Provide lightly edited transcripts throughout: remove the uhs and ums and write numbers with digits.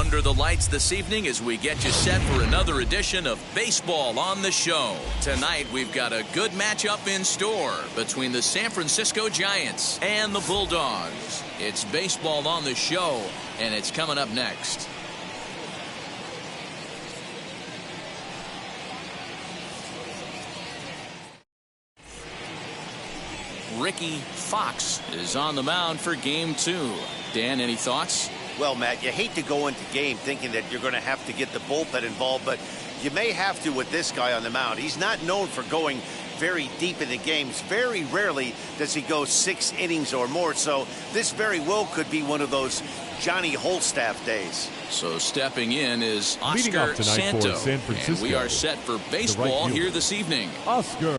under the lights this evening as we get you set for another edition of Baseball on the Show. Tonight we've got a good matchup in store between the San Francisco Giants and the Bulldogs. It's Baseball on the Show, and it's coming up next. Ricky Fox is on the mound for game 2. Dan, any thoughts? Well, Matt, you hate to go into game thinking that you're going to have to get the bullpen involved, but you may have to with this guy on the mound. He's not known for going very deep in the games. Very rarely does he go 6 innings or more, so this very well could be one of those Johnny Holstaff days. So stepping in is Oscar Santo, and we are set for baseball here this evening. Oscar.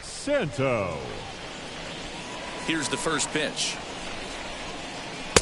Santo. Here's the first pitch.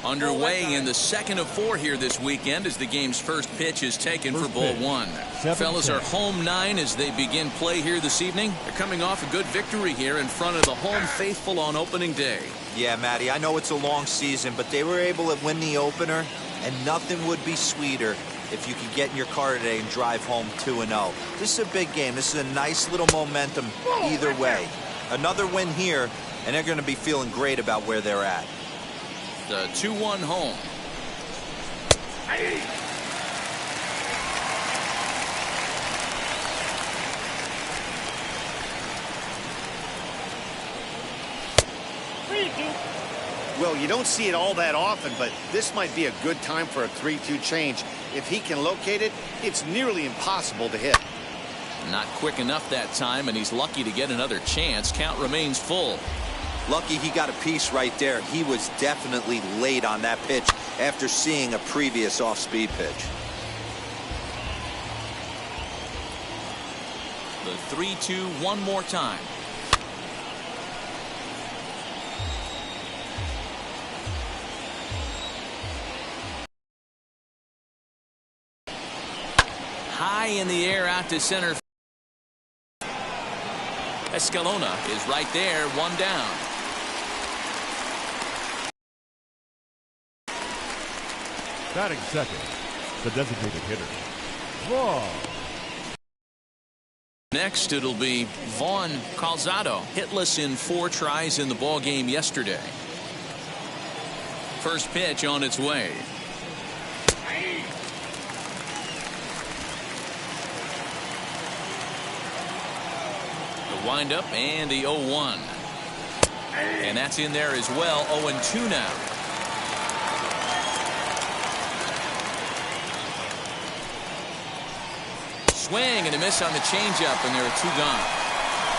Underway in the second of 4 here this weekend as the game's first pitch is taken for ball 1. Fellas are home 9 as they begin play here this evening. They're coming off a good victory here in front of the home faithful on opening day. Yeah, Matty, I know it's a long season, but they were able to win the opener, and nothing would be sweeter if you could get in your car today and drive home 2-0. This is a big game. This is a nice little momentum either way. Another win here, and they're going to be feeling great about where they're at. The 2-1 home. Well, you don't see it all that often, but this might be a good time for a 3-2 change. If he can locate it, it's nearly impossible to hit. Not quick enough that time, and he's lucky to get another chance. Count remains full. Lucky he got a piece right there. He was definitely late on that pitch after seeing a previous off-speed pitch. The 3-2 one more time. High in the air out to center. Escalona is right there, 1 down. Batting second, the designated hitter, Vaughn. Next, it'll be Vaughn Calzado, hitless in 4 tries in the ball game yesterday. First pitch on its way. Wind up and the 0-1. And that's in there as well. 0-2 now. Swing and a miss on the changeup, and there are 2 gone.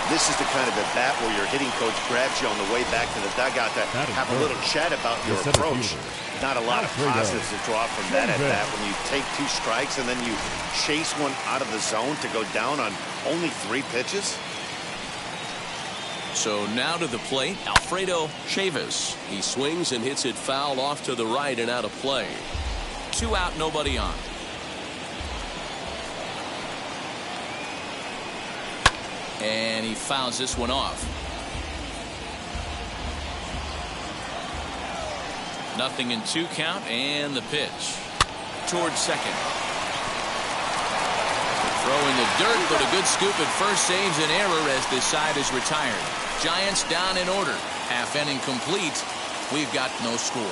This is the kind of at bat where your hitting coach grabs you on the way back to the dugout to have a little chat about your approach. Not a lot of positives to draw from that at bat when you take 2 strikes and then you chase one out of the zone to go down on only 3 pitches. So now to the plate, Alfredo Chavis. He swings and hits it foul off to the right and out of play. 2 out, nobody on. And he fouls this one off. 0-2 count, and the pitch towards second. Throw in the dirt, but a good scoop at first saves an error as this side is retired. Giants down in order. Half inning complete. We've got no score.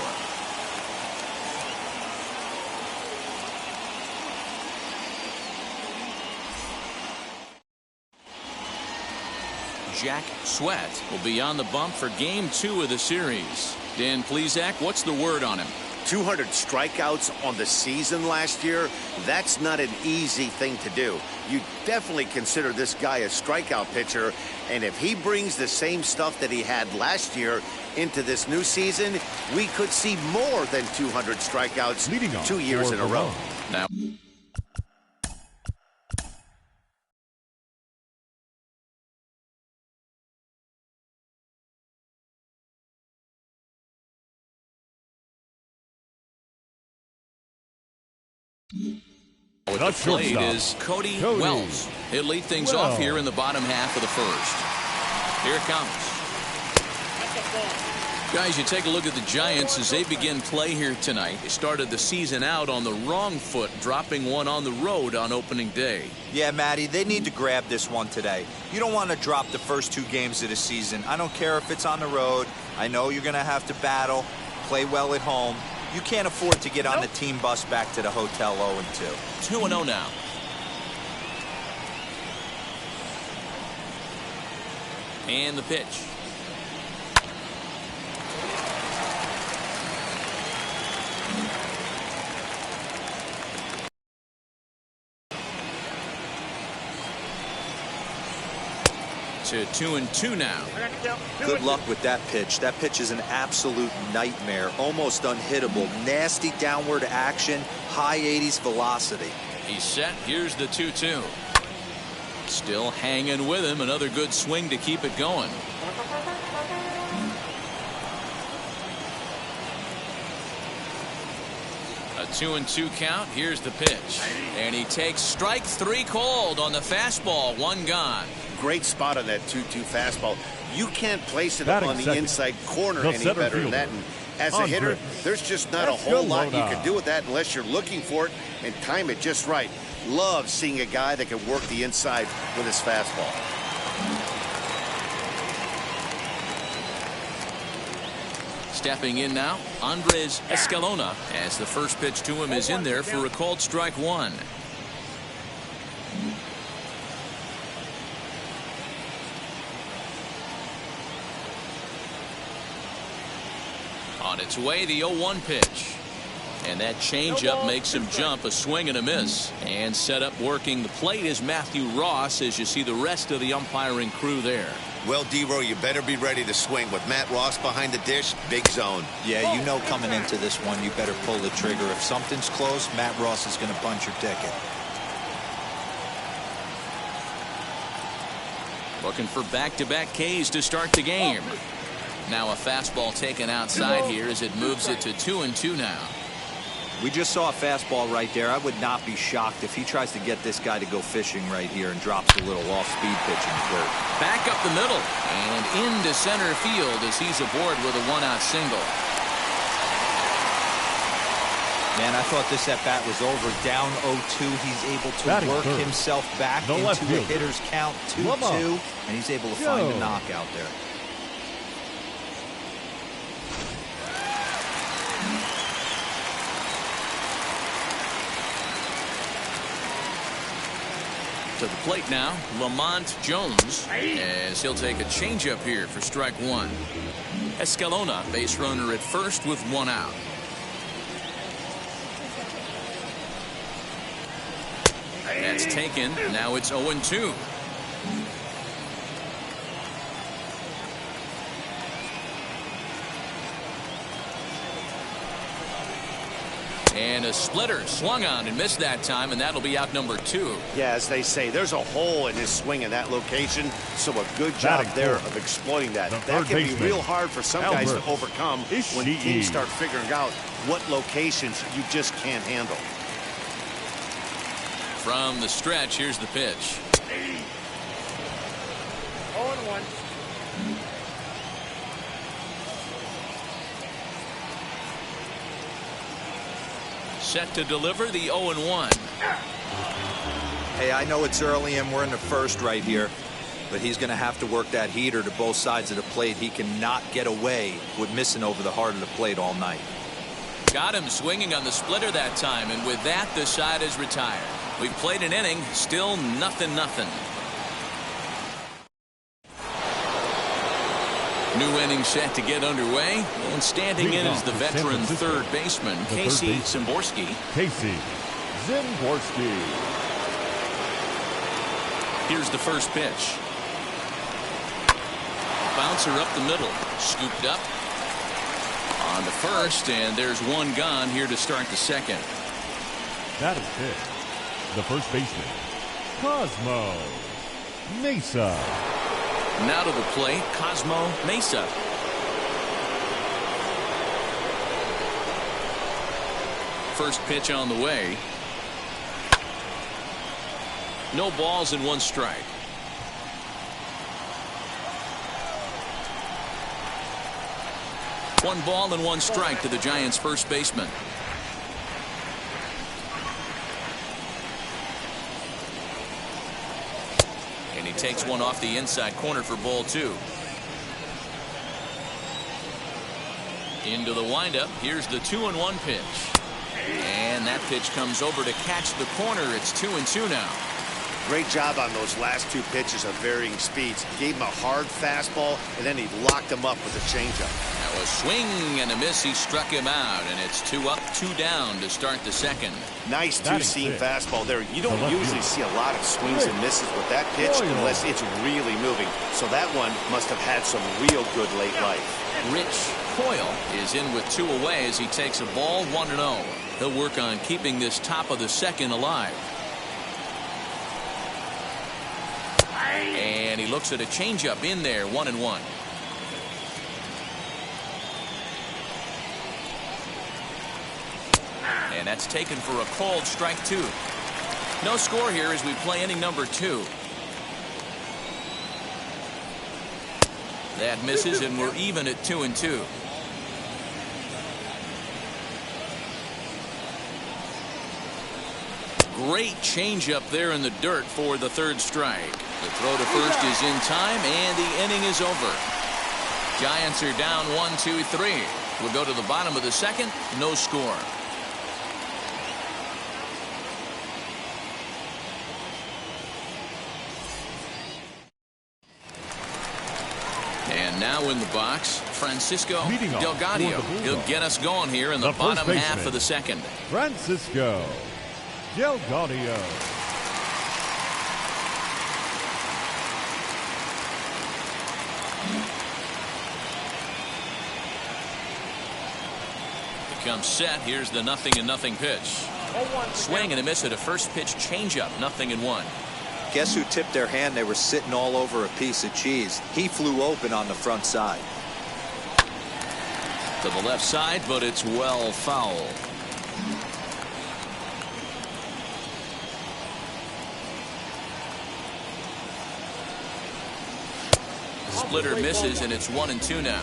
Jack Sweat will be on the bump for game 2 of the series. Dan Plesac, what's the word on him? 200 strikeouts on the season last year. That's not an easy thing to do. You definitely consider this guy a strikeout pitcher, and if he brings the same stuff that he had last year into this new season, we could see more than 200 strikeouts 2 years in a row. Now with the plate is Cody Wells. He'll lead things off here in the bottom half of the first. Here it comes. Guys, you take a look at the Giants as they begin play here tonight. They started the season out on the wrong foot, dropping one on the road on opening day. Yeah, Matty, they need to grab this one today. You don't want to drop the first 2 games of the season. I don't care if it's on the road. I know you're going to have to battle, play well at home. You can't afford to get on the team bus back to the hotel 0-2. 2-0 now. And the pitch. To 2-2 now. Good luck with that pitch. That pitch is an absolute nightmare. Almost unhittable. Nasty downward action. High 80s velocity. He's set. Here's the 2-2. Still hanging with him. Another good swing to keep it going. A 2-2 count. Here's the pitch. And he takes strike 3 called on the fastball. 1 gone. Great spot on that 2-2 fastball. You can't place it on the inside corner any better than that. And as a hitter, there's just not a whole lot you can do with that unless you're looking for it and time it just right. Love seeing a guy that can work the inside with his fastball. Stepping in now, Andres Escalona, as the first pitch to him is in there for a called strike 1. On its way, the 0-1 pitch. And that changeup makes him jump. A swing and a miss. And set up working the plate is Matthew Ross as you see the rest of the umpiring crew there. Well, D-Row, you better be ready to swing. With Matt Ross behind the dish, big zone. Yeah, you know coming into this one, you better pull the trigger. If something's close, Matt Ross is going to bunch your ticket. Looking for back-to-back Ks to start the game. Now a fastball taken outside here as it moves it to 2-2 now. We just saw a fastball right there. I would not be shocked if he tries to get this guy to go fishing right here and drops a little off-speed pitch in the dirt. Back up the middle and into center field as he's aboard with a 1-out single. Man, I thought this at-bat was over. Down 0-2. He's able to work himself back into a hitter's count 2-2, and he's able to find a knockout there. To the plate now, Lamont Jones, as he'll take a changeup here for strike one. Escalona, base runner at first with one out. That's taken. Now it's 0-2. And a splitter swung on and missed that time, and that'll be out number 2. Yeah, as they say, there's a hole in his swing in that location, so a good job there of exploiting that. That can be real hard for some guys to overcome when teams start figuring out what locations you just can't handle. From the stretch, here's the pitch. 0-1. Set to deliver the 0-1. Hey, I know it's early and we're in the first right here, but he's going to have to work that heater to both sides of the plate. He cannot get away with missing over the heart of the plate all night. Got him swinging on the splitter that time, and with that, the side is retired. We've played an inning, still 0-0. New inning set to get underway, and standing in is the veteran third baseman, Casey Szymborski. Casey Szymborski. Here's the first pitch. Bouncer up the middle, scooped up on the first, and there's one gone here to start the second. That is it. The first baseman, Cosmo Mesa. Now to the plate, Cosmo Mesa. First pitch on the way. No balls and one strike. One ball and one strike to the Giants' first baseman. And he takes one off the inside corner for ball 2. Into the windup. Here's the 2-1 pitch. And that pitch comes over to catch the corner. It's 2-2 now. Great job on those last two pitches of varying speeds. Gave him a hard fastball, and then he locked him up with a changeup. Now a swing and a miss. He struck him out, and it's 2 up, 2 down to start the second. Nice two-seam fastball there. You don't usually see a lot of swings and misses with that pitch unless it's really moving. So that one must have had some real good late life. Rich Coyle is in with 2 away as he takes a ball 1-0. He'll work on keeping this top of the second alive. And he looks at a changeup in there, 1-1. And that's taken for a called strike 2. No score here as we play inning number 2. That misses, and we're even at 2-2. Great changeup there in the dirt for the third strike. The throw to first is in time, and the inning is over. Giants are down 1-2-3. We'll go to the bottom of the second. No score. And now in the box, Francisco Delgado. He'll get us going here in the bottom half of the second. Francisco Delgado. Comes set. Here's the 0-0 pitch. Swing and a miss at a first pitch changeup. 0-1. Guess who tipped their hand? They were sitting all over a piece of cheese. He flew open on the front side. To the left side, but it's well foul. Splitter misses, and it's 1-2 now.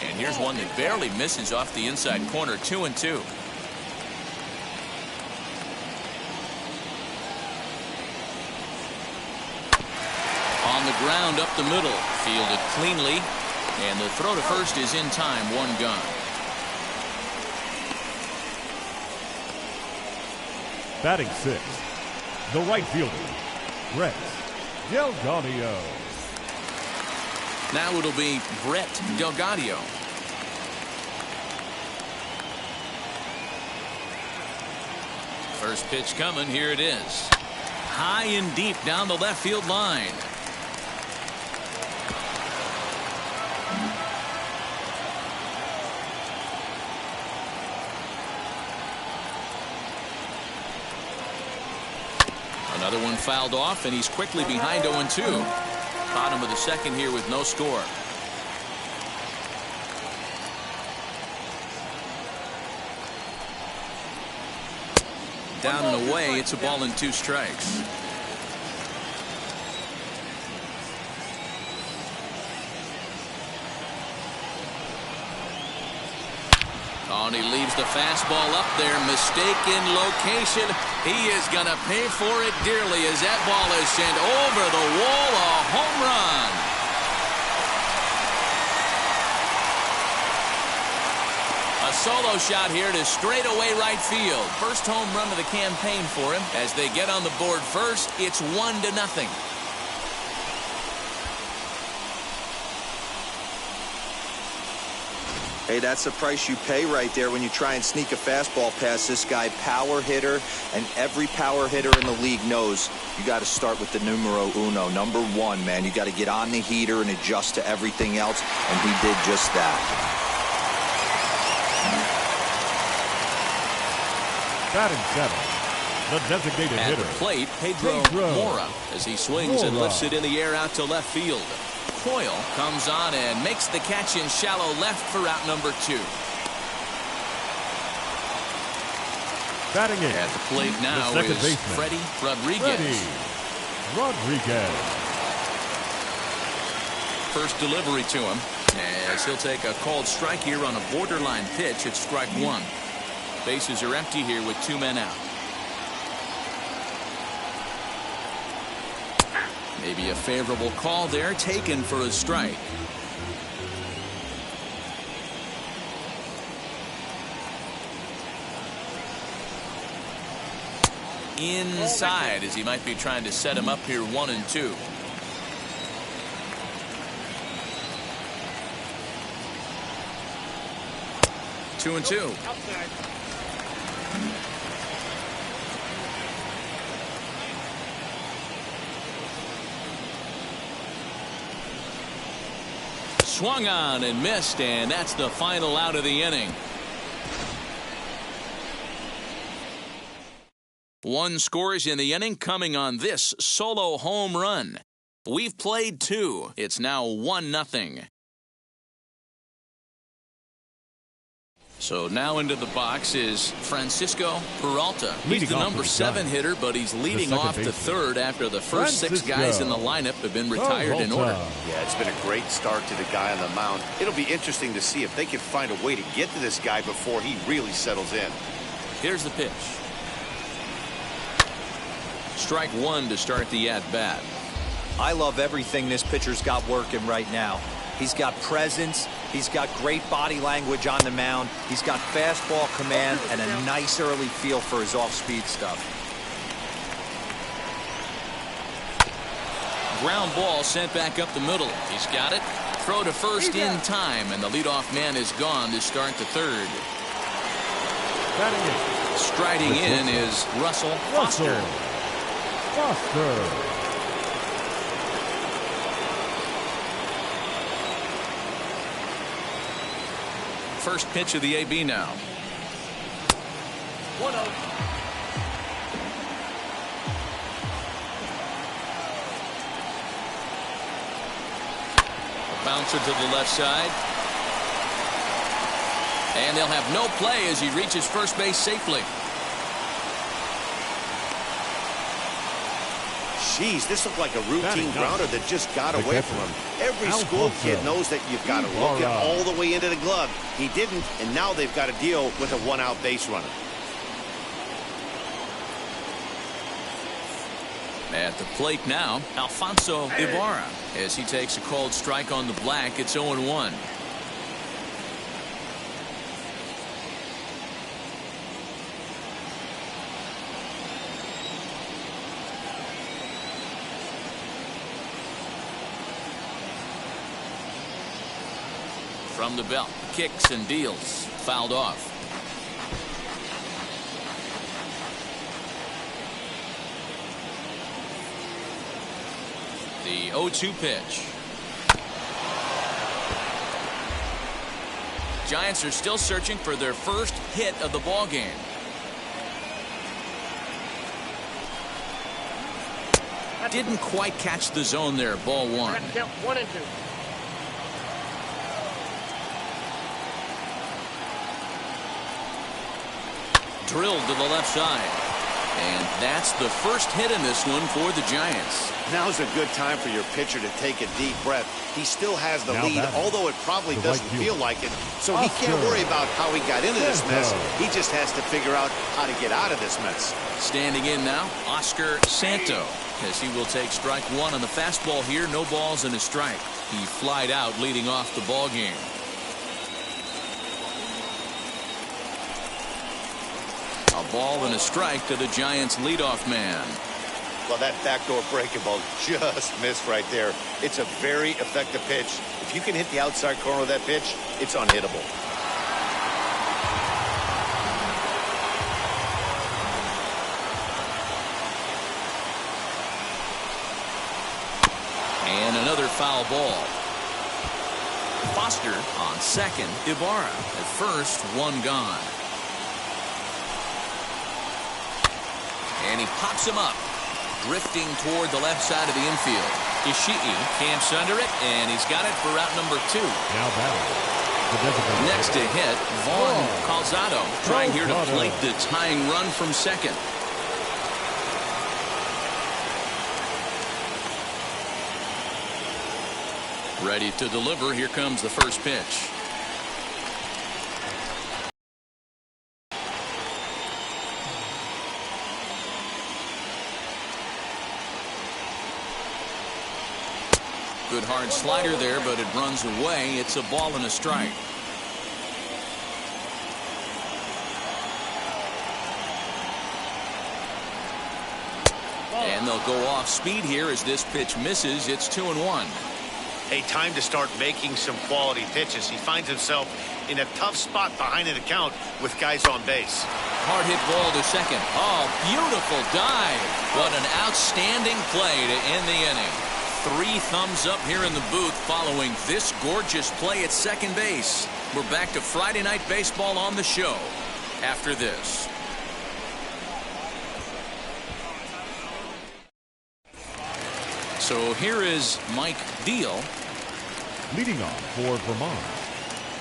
And here's one that barely misses off the inside corner. 2-2. On the ground up the middle. Fielded cleanly. And the throw to first is in time, one gone. Batting sixth, the right fielder, Brett Delgadio. Now it'll be Brett Delgadio. First pitch coming. Here it is. High and deep down the left field line. Another one fouled off, and he's quickly behind 0-2. Bottom of the second here with no score. Down and away. It's a ball and 2 strikes. Oh, and he leaves the fastball up there. Mistaken location. He is going to pay for it dearly as that ball is sent over the wall. A home run. A solo shot here to straightaway right field. First home run of the campaign for him. As they get on the board first, it's 1-0. Hey, that's the price you pay right there when you try and sneak a fastball past this guy. Power hitter, and every power hitter in the league knows you got to start with the numero uno, number 1, man. You got to get on the heater and adjust to everything else, and he did just that. Batting seventh, the designated At hitter, the plate, Pedro Mora, as he swings and lifts it in the air out to left field. Coyle comes on and makes the catch in shallow left for out number 2. Batting eighth, At the plate now the second is baseman, Freddie Rodriguez. Rodriguez. First delivery to him, as he'll take a called strike here on a borderline pitch at strike 1. Bases are empty here with 2 men out. Maybe a favorable call there, taken for a strike. Inside, as he might be trying to set him up here 1-2. Two and two. Swung on and missed, and that's the final out of the inning. 1 scores in the inning coming on this solo home run. We've played 2. It's now 1-0. So now into the box is Francisco Peralta. He's the number 7 hitter, but he's leading off the third after the first 6 guys in the lineup have been retired in order. Yeah, it's been a great start to the guy on the mound. It'll be interesting to see if they can find a way to get to this guy before he really settles in. Here's the pitch. Strike 1 to start the at-bat. I love everything this pitcher's got working right now. He's got presence. He's got great body language on the mound. He's got fastball command and a nice early feel for his off-speed stuff. Ground ball sent back up the middle. He's got it. Throw to first in time, and the leadoff man is gone to start the third. Striding in is Russell Foster. First pitch of the AB now. 1-0. A bouncer to the left side. And they'll have no play as he reaches first base safely. Jeez, this looked like a routine grounder that just got away from him. Every school kid knows that you've got to look it all the way into the glove. He didn't, and now they've got to deal with a 1-out base runner. At the plate now, Alfonso Ibarra. As he takes a called strike on the black, it's 0-1. From the belt, kicks and deals. Fouled off. The 0-2 pitch. Giants are still searching for their first hit of the ball game. Didn't quite catch the zone there. Ball one. 1-2. Drilled to the left side. And that's the first hit in this one for the Giants. Now's a good time for your pitcher to take a deep breath. He still has the Now lead, batting, although it probably doesn't right feel like it. So he can't worry about how he got into this mess. He just has to figure out how to get out of this mess. Standing in now, Oscar Santo, as he will take strike one on the fastball here. No balls and a strike. He flied out leading off the ball game. A ball and a strike to the Giants leadoff man. Well, that backdoor breaking ball just missed right there. It's a very effective pitch. If you can hit the outside corner of that pitch, it's unhittable. And another foul ball. Foster on second. Ibarra at first, one gone. And he pops him up. Drifting toward the left side of the infield. Ishii camps under it, and he's got it for route number 2. Now batting. Next to hit, Vaughn Calzado trying here to plate the tying run from second. Ready to deliver. Here comes the first pitch. Good hard slider there, but it runs away. It's a ball and a strike. And they'll go off speed here as this pitch misses. It's 2-1. Hey, time to start making some quality pitches. He finds himself in a tough spot behind the count with guys on base. Hard hit ball to second. Oh, beautiful dive. What an outstanding play to end the inning. 3 thumbs up here in the booth following this gorgeous play at second base. We're back to Friday Night Baseball on the show after this. So here is Mike Deal. Leading off for Vermont,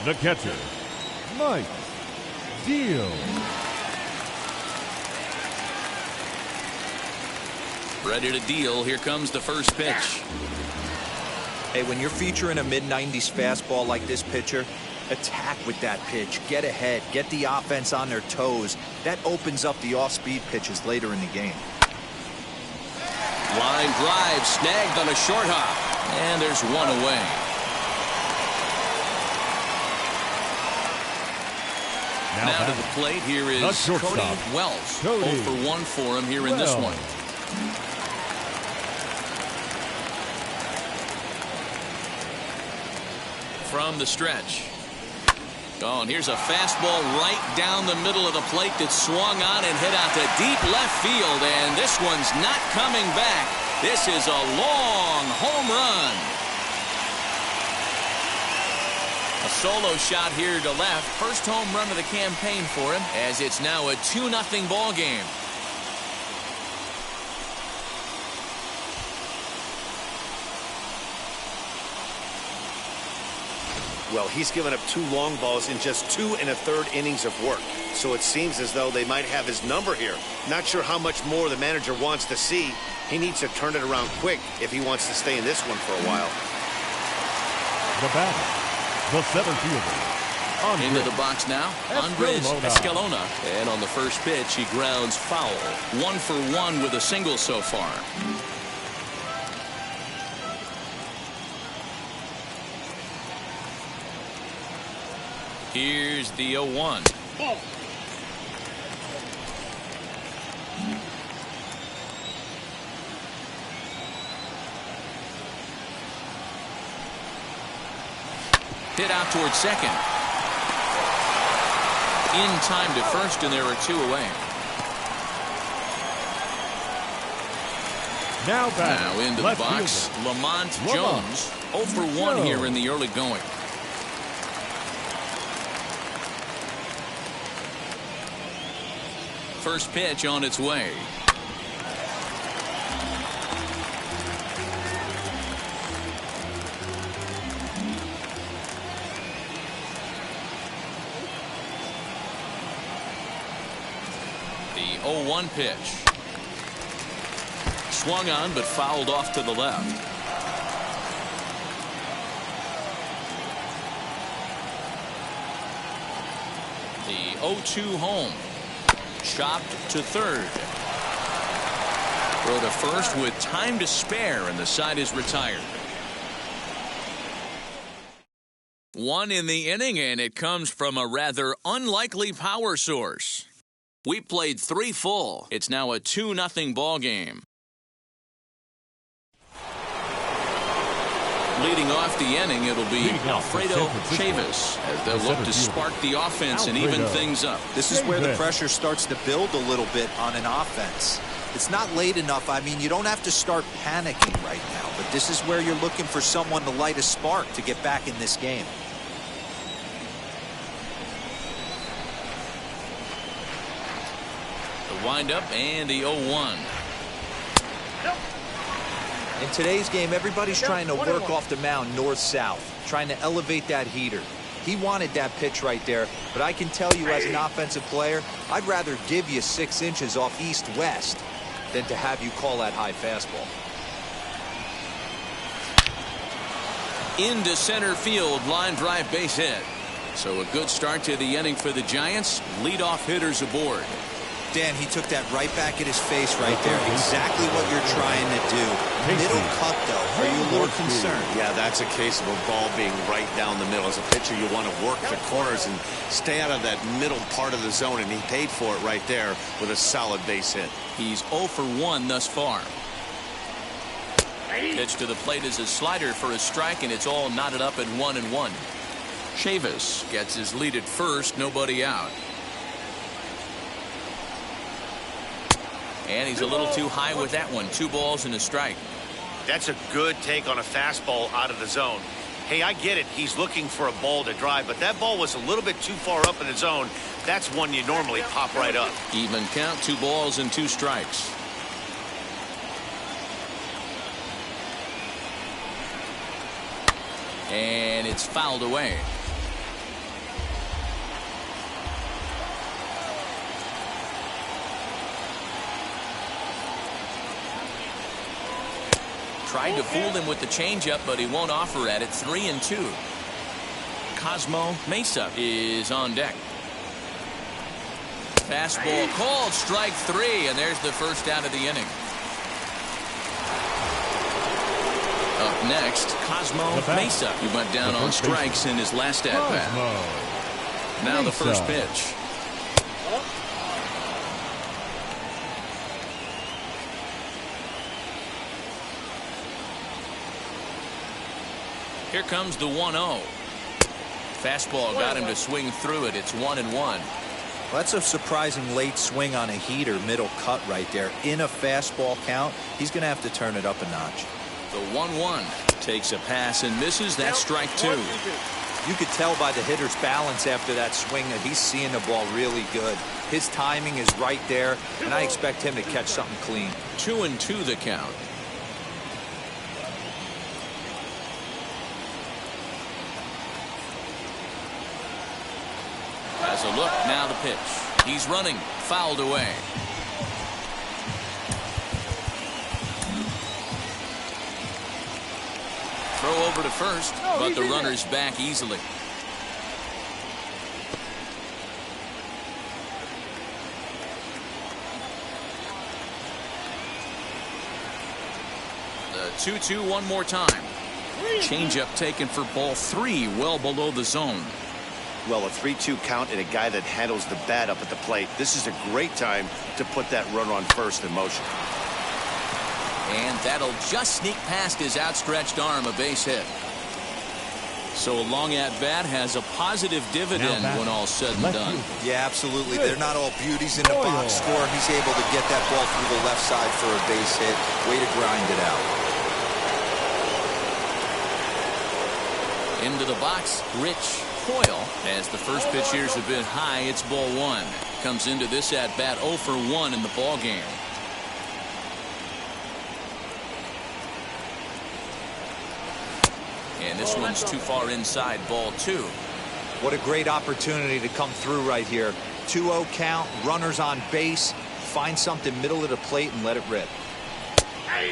the catcher, Mike Deal. Ready to deal. Here comes the first pitch. Hey, when you're featuring a mid-90s fastball like this pitcher, attack with that pitch. Get ahead. Get the offense on their toes. That opens up the off-speed pitches later in the game. Line drive snagged on a short hop. And there's one away. Now to the plate. Here is Cody Wells. 0 for 1 for him here in this one. From the stretch. Oh, and here's a fastball right down the middle of the plate that swung on and hit out to deep left field. And this one's not coming back. This is a long home run. A solo shot here to left. First home run of the campaign for him, as it's now a 2-0 ball game. Well, he's given up 2 long balls in just 2 1/3 innings of work. So it seems as though they might have his number here. Not sure how much more the manager wants to see. He needs to turn it around quick if he wants to stay in this one for a while. The batter, the center fielder, into the box now, Andres Escalona. And on the first pitch, he grounds foul. 1 for 1 with a single so far. Here's the 0-1. Hit out towards second. In time to first, and there are 2 away. Now into the box, Lamont Jones. 0 for 1 here in the early going. First pitch on its way. The 0-1 pitch. Swung on but fouled off to the left. The 0-2 home. Chopped to third. Throw to first with time to spare, and the side is retired. 1 in the inning, and it comes from a rather unlikely power source. We played 3 full. It's now a 2-0 ball game. Leading off the inning, it'll be Alfredo Chavis as they'll look to spark the offense and even things up. This is where the pressure starts to build a little bit on an offense. It's not late enough. I mean, you don't have to start panicking right now, but this is where you're looking for someone to light a spark to get back in this game. The windup and the 0-1. In today's game, everybody's trying to work off the mound north-south, trying to elevate that heater. He wanted that pitch right there, but I can tell you as an offensive player, I'd rather give you 6 inches off east-west than to have you call that high fastball. Into center field, line drive base hit. So a good start to the inning for the Giants. Leadoff hitters aboard. Dan, he took that right back at his face right there. Exactly what you're trying to do. Middle cut, though. Are you a little concerned? Yeah, that's a case of a ball being right down the middle. As a pitcher, you want to work the corners and stay out of that middle part of the zone, and he paid for it right there with a solid base hit. He's 0 for 1 thus far. Pitch to the plate is a slider for a strike, and it's all knotted up at 1-1. Chavis gets his lead at first, nobody out. And he's a little too high with that one. 2 balls and a strike. That's a good take on a fastball out of the zone. Hey, I get it. He's looking for a ball to drive, but that ball was a little bit too far up in the zone. That's one you normally pop right up. Even count, 2 balls and 2 strikes. And it's fouled away. Tried to fool him with the changeup, but he won't offer at it. 3-2. Cosmo Mesa is on deck. Fastball called, strike 3, and there's the first out of the inning. Up next, Cosmo Mesa. He went down on strikes in his last at-bat. Now the first pitch. Here comes the 1-0. Fastball got him to swing through it. It's 1-1. Well, that's a surprising late swing on a heater, middle cut right there. In a fastball count, he's going to have to turn it up a notch. The 1-1 takes a pass and misses. That's strike 2. You could tell by the hitter's balance after that swing that he's seeing the ball really good. His timing is right there, and I expect him to catch something clean. 2-2 the count. Has a look, now the pitch. He's running, fouled away. Throw over to first, but the runner's back easily. The 2-2 one more time. Changeup taken for ball 3, well below the zone. Well, a 3-2 count and a guy that handles the bat up at the plate. This is a great time to put that runner on first in motion. And that'll just sneak past his outstretched arm, a base hit. So a long at bat has a positive dividend when all's said and done. Yeah, absolutely. They're not all beauties in the box score. He's able to get that ball through the left side for a base hit. Way to grind it out. Into the box, Rich Coyle. As the first pitch here is a bit high, it's ball one. Comes into this at bat 0 for 1 in the ball game. And this one's too far inside, ball 2. What a great opportunity to come through right here. 2-0 count, runners on base. Find something middle of the plate and let it rip.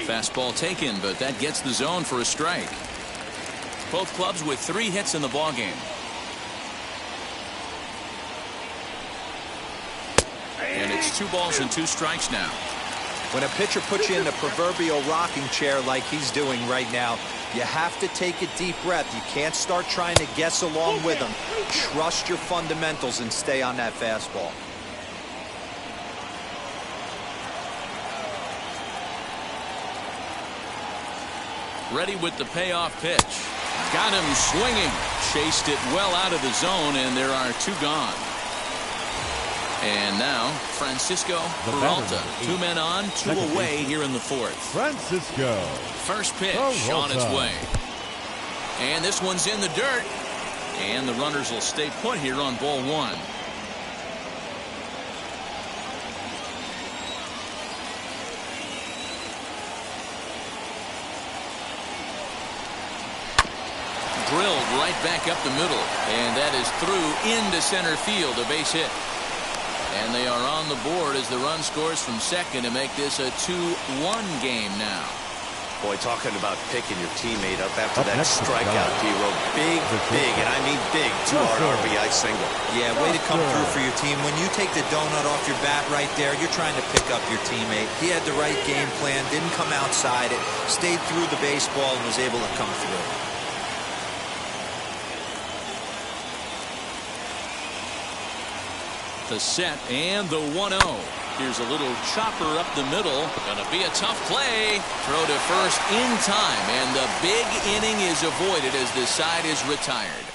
Fastball taken, but that gets the zone for a strike. Both clubs with 3 hits in the ball game. And it's 2 balls and 2 strikes now. When a pitcher puts you in the proverbial rocking chair like he's doing right now, you have to take a deep breath. You can't start trying to guess along with him. Trust your fundamentals and stay on that fastball. Ready with the payoff pitch. Got him swinging. Chased it well out of the zone, and there are 2 gone. And now Francisco Peralta. 2 men on, 2 away here in the 4th. Francisco. First pitch on its way. And this one's in the dirt. And the runners will stay put here on ball 1. Drilled right back up the middle. And that is through into center field, a base hit. And they are on the board as the run scores from second to make this a 2-1 game now. Boy, talking about picking your teammate up after that strikeout, D-Row. Big, and I mean big, 2-hard RBI single. Yeah, way to come through for your team. When you take the donut off your bat right there, you're trying to pick up your teammate. He had the right game plan, didn't come outside it, stayed through the baseball, and was able to come through. The set and the 1-0. Here's a little chopper up the middle. Gonna be a tough play. Throw to first in time, and the big inning is avoided as the side is retired.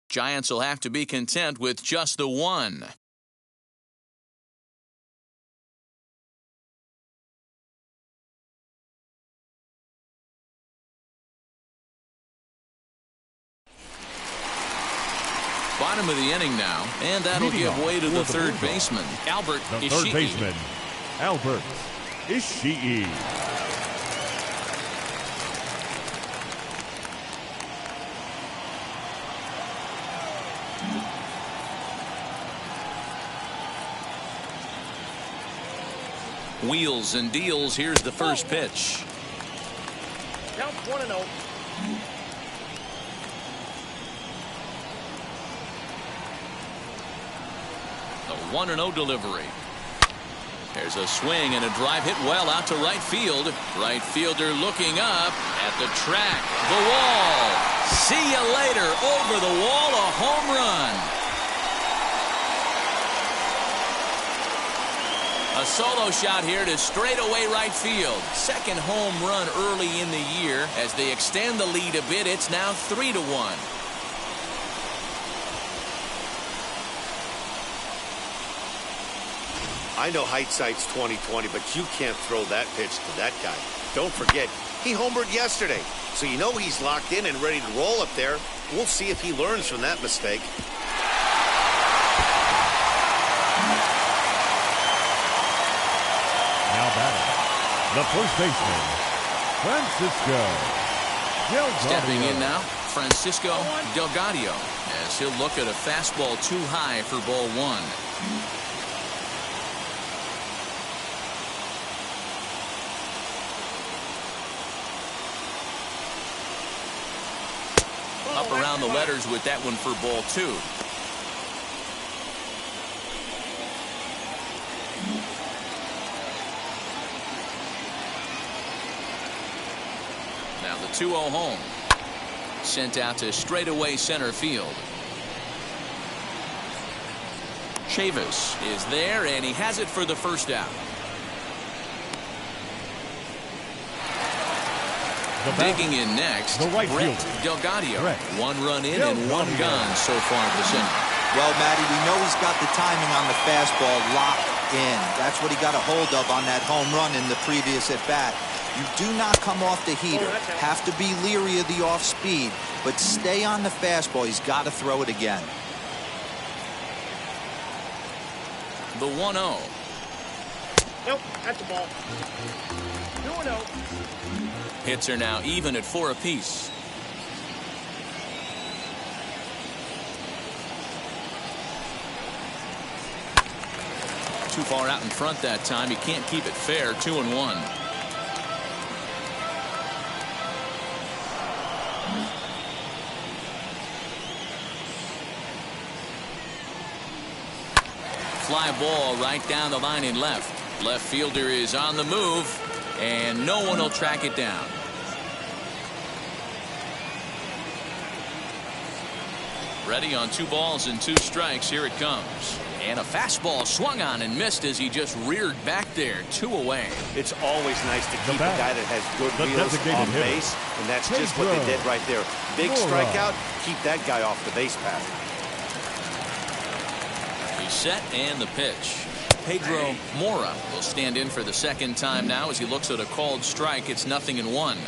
Giants will have to be content with just the 1. Bottom of the inning now, and that'll give way to the third baseman, Albert Ishii. Third baseman, Albert Ishii. Wheels and deals. Here's the first pitch. Count 1-0. The 1-0 delivery. There's a swing and a drive hit well out to right field. Right fielder looking up at the track. The wall. See you later. Over the wall, a home run. A solo shot here to straightaway right field. Second home run early in the year. As they extend the lead a bit, it's now 3-1. I know hindsight's 20/20, but you can't throw that pitch to that guy. Don't forget, he homered yesterday, so you know he's locked in and ready to roll up there. We'll see if he learns from that mistake. Now batting, the first baseman, Francisco Delgado. Stepping in now, Francisco Delgado, as he'll look at a fastball too high for ball 1. Up around the letters with that one for ball 2. Now the 2-0 home. Sent out to straightaway center field. Chavis is there, and he has it for the first out. Digging in next, the right Brett fielder. Delgadio. Brett 1 run in and 1 gone so far this inning. Well, Matty, we know he's got the timing on the fastball locked in. That's what he got a hold of on that home run in the previous at-bat. You do not come off the heater. Have to be leery of the off-speed, but stay on the fastball. He's got to throw it again. The 1-0. Nope, that's the ball. 2-0. Hits are now even at 4 apiece. Too far out in front that time. He can't keep it fair. 2-1. Fly ball right down the line in left. Left fielder is on the move, and no one will track it down. Ready on 2 balls and 2 strikes. Here it comes. And a fastball swung on and missed as he just reared back there. 2 away. It's always nice to keep a guy that has good wheels on base, and that's just what they did right there. Big strikeout, keep that guy off the base path. He's set, and the pitch. Pedro Mora will stand in for the second time now as he looks at a called strike. It's 0-1.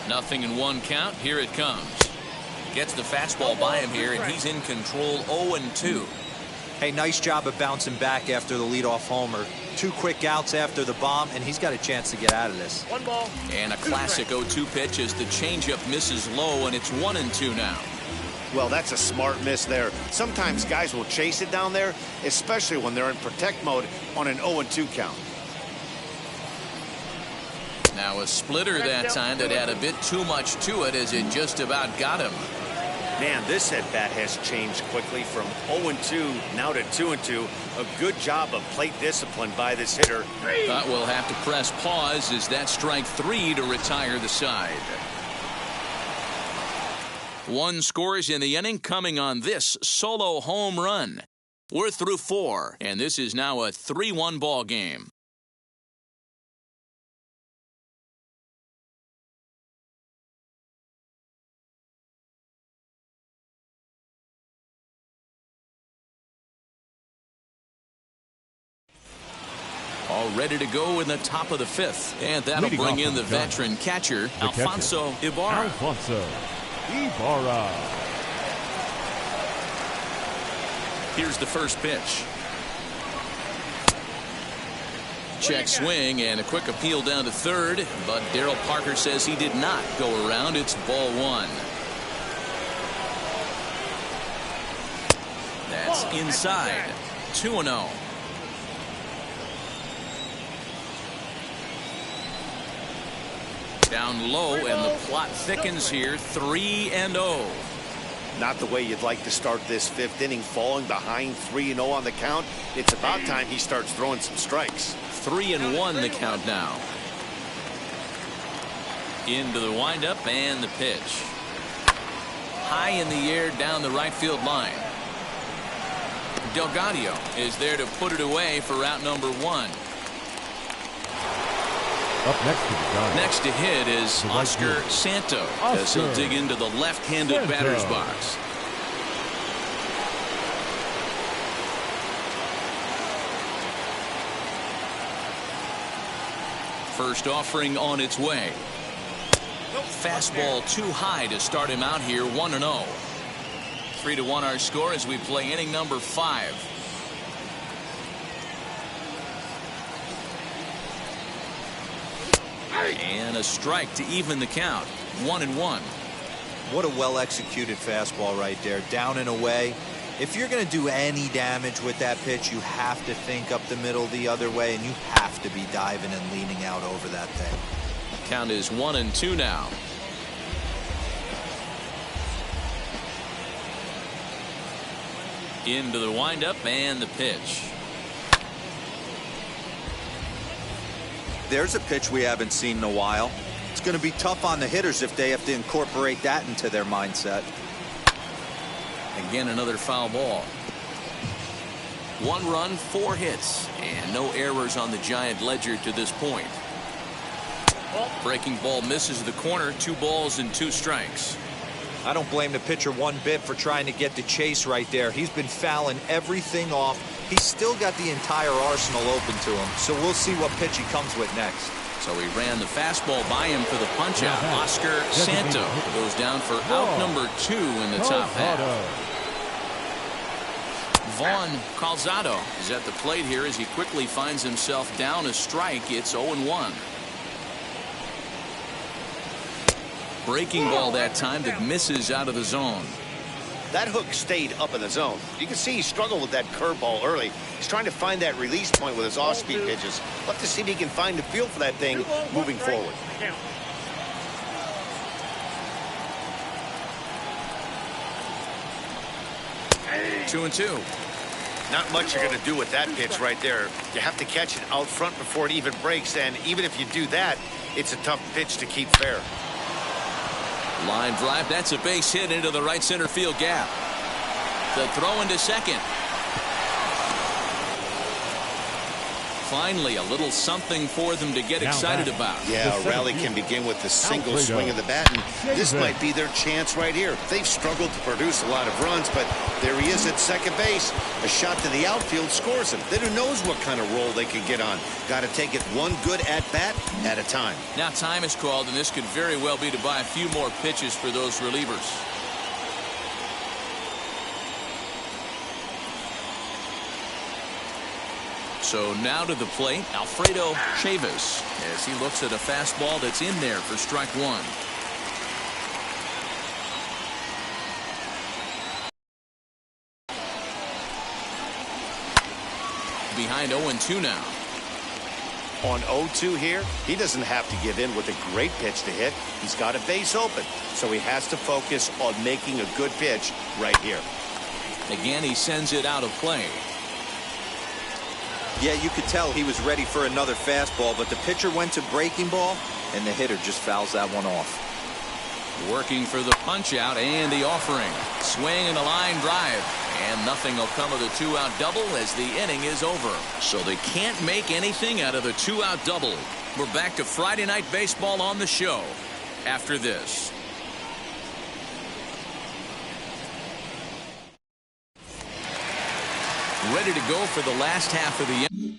Nothing in 1 count. Here it comes. Gets the fastball by him here, and he's in control. 0-2. Hey, nice job of bouncing back after the leadoff homer. 2 quick outs after the bomb, and he's got a chance to get out of this. 1 ball. And a classic 0-2 pitch as the changeup misses low, and it's 1-2 now. Well, that's a smart miss there. Sometimes guys will chase it down there, especially when they're in protect mode on an 0-2 count. Now a splitter that time that had a bit too much to it as it just about got him. Man, this at-bat has changed quickly from 0-2 now to 2-2. A good job of plate discipline by this hitter. Thought we'll have to press pause as that strike 3 to retire the side. 1 scores in the inning coming on this solo home run. We're through 4, and this is now a 3-1 ball game. All ready to go in the top of the 5th. And that'll bring in the veteran catcher, Alfonso Ibarra. Alfonso Ibarra. Here's the first pitch. Check swing and a quick appeal down to third, but Darryl Parker says he did not go around. It's ball 1. That's inside. 2-0. Down low, and the plot thickens here. 3-0. Not the way you'd like to start this 5th inning, falling behind 3-0 on the count. It's about time he starts throwing some strikes. 3-1 the count now. Into the windup and the pitch. High in the air down the right field line. Delgadio is there to put it away for out number 1. Up next to the Giants. Next to hit is Oscar Santo as he'll dig into the left-handed batter's box. First offering on its way. Fastball too high to start him out here. 1-0. 3-1 our score as we play inning number 5. And a strike to even the count. 1-1. What a well-executed fastball right there. Down and away. If you're going to do any damage with that pitch, you have to think up the middle the other way, and you have to be diving and leaning out over that thing. Count is 1-2 now. Into the windup and the pitch. There's a pitch we haven't seen in a while. It's going to be tough on the hitters if they have to incorporate that into their mindset. Again, another foul ball. 1 run, 4 hits, and no errors on the Giant ledger to this point. Breaking ball misses the corner. 2 balls and 2 strikes. I don't blame the pitcher one bit for trying to get the chase right there. He's been fouling everything off. He's still got the entire arsenal open to him, so we'll see what pitch he comes with next. So he ran the fastball by him for the punch-out. Oscar Santo goes down for out number 2 in the top half. Vaughn Calzado is at the plate here as he quickly finds himself down a strike. It's 0-1. Breaking ball that time that misses out of the zone. That hook stayed up in the zone. You can see he struggled with that curveball early. He's trying to find that release point with his off-speed pitches. Love to see if he can find the feel for that thing moving forward. 2-2. Not much you're going to do with that pitch right there. You have to catch it out front before it even breaks, and even if you do that, it's a tough pitch to keep fair. Line drive. That's a base hit into the right center field gap. The throw into second. Finally, a little something for them to get excited about. Yeah, a rally can begin with a single swing of the bat, and this might be their chance right here. They've struggled to produce a lot of runs, but there he is at second base. A shot to the outfield scores him. Then who knows what kind of roll they can get on. Got to take it one good at-bat at a time. Now time is called, and this could very well be to buy a few more pitches for those relievers. So now to the plate, Alfredo Chavis, as he looks at a fastball that's in there for strike 1. Behind 0-2 now. On 0-2 here, he doesn't have to give in with a great pitch to hit. He's got a base open, so he has to focus on making a good pitch right here. Again, he sends it out of play. Yeah, you could tell he was ready for another fastball, but the pitcher went to breaking ball, and the hitter just fouls that one off. Working for the punch-out and the offering. Swing and a line drive. And nothing will come of the 2-out double as the inning is over. So they can't make anything out of the 2-out double. We're back to Friday Night Baseball on the show after this. Ready to go for the last half of the inning.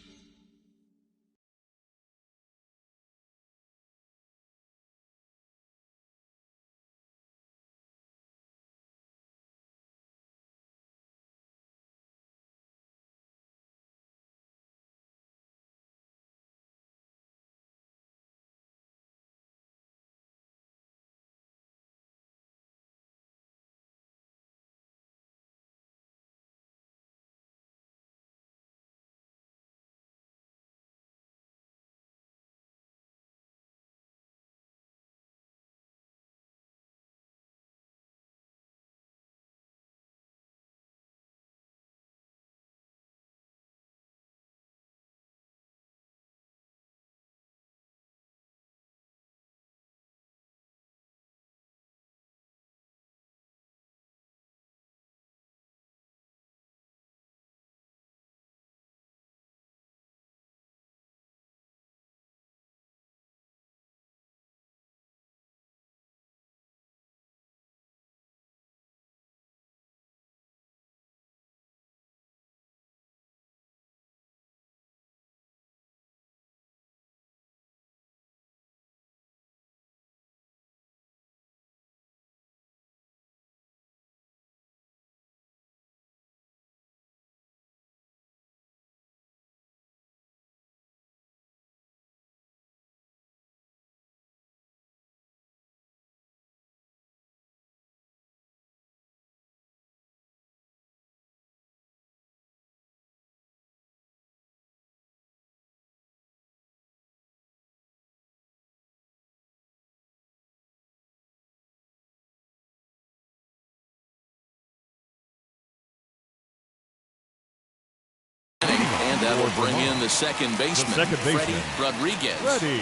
And that'll bring in the second baseman, Freddie Rodriguez. Freddie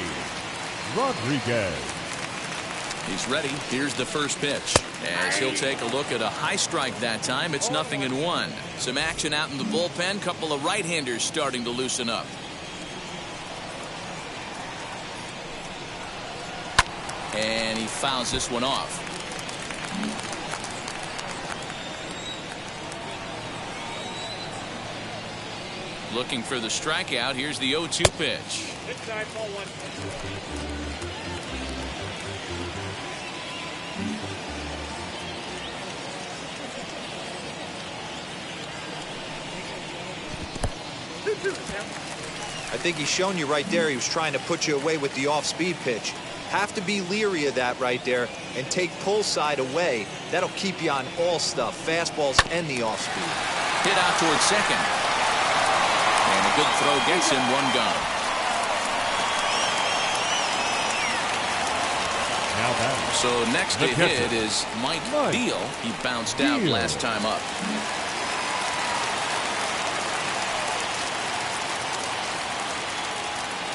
Rodriguez. He's ready. Here's the first pitch. As he'll take a look at a high strike that time. It's 0-1. Some action out in the bullpen. Couple of right-handers starting to loosen up. And he fouls this one off. Looking for the strikeout. Here's the 0-2 pitch. Inside, ball 1. I think he's shown you right there he was trying to put you away with the off-speed pitch. Have to be leery of that right there and take pull side away. That'll keep you on all stuff, fastballs and the off-speed. Hit out towards second. And a good throw gets him one gone. Now batting. So next to hit is Mike Beal. He bounced out last time up.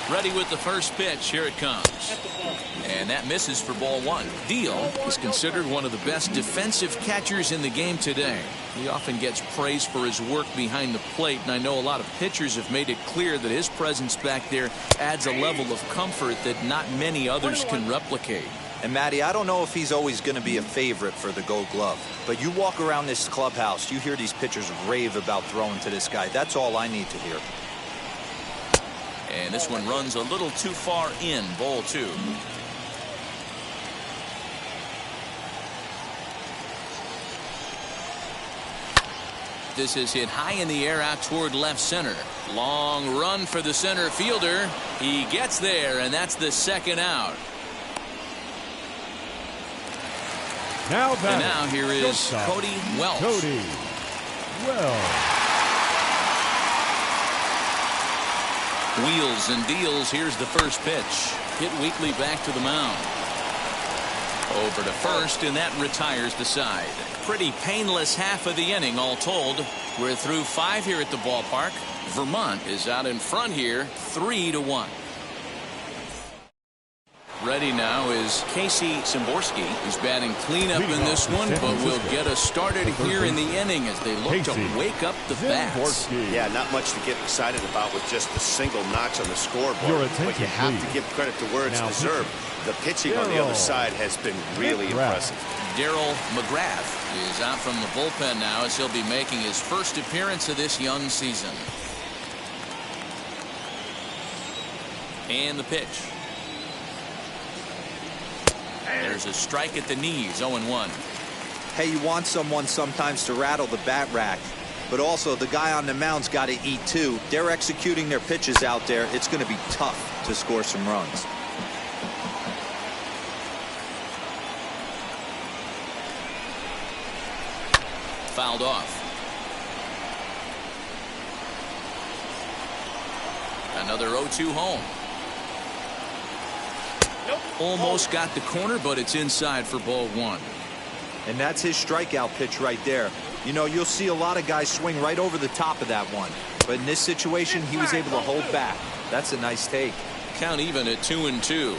Ready with the first pitch. Here it comes. And that misses for ball 1. Deal is considered one of the best defensive catchers in the game today. He often gets praised for his work behind the plate, and I know a lot of pitchers have made it clear that his presence back there adds a level of comfort that not many others can replicate. And Matty, I don't know if he's always going to be a favorite for the Gold Glove, but you walk around this clubhouse, you hear these pitchers rave about throwing to this guy. That's all I need to hear. And this one runs a little too far in. Ball 2. This is hit high in the air out toward left center. Long run for the center fielder. He gets there, and that's the second out. Now batting. And now here is Cody Welch. Cody Welch. Wheels and deals. Here's the first pitch. Hit weakly back to the mound. Over to first, and that retires the side. Pretty painless half of the inning all told. We're through 5 here at the ballpark. Vermont is out in front here, 3-1. Ready now is Casey Szymborski. He's batting cleanup in this one, but will get us started here in the inning as they look to wake up the bats. Yeah, not much to get excited about with just a single notch on the scoreboard, but you have to give credit to where it's deserved. The pitching on the other side has been really impressive. Darryl McGrath is out from the bullpen now as he'll be making his first appearance of this young season. And the pitch. There's a strike at the knees. 0-1. Hey, you want someone sometimes to rattle the bat rack, but also the guy on the mound's got to eat too. They're executing their pitches out there. It's going to be tough to score some runs. Fouled off. Another 0-2 home. Almost got the corner, but it's inside for ball 1. And that's his strikeout pitch right there. You know, you'll see a lot of guys swing right over the top of that one. But in this situation, he was able to hold back. That's a nice take. Count even at 2-2.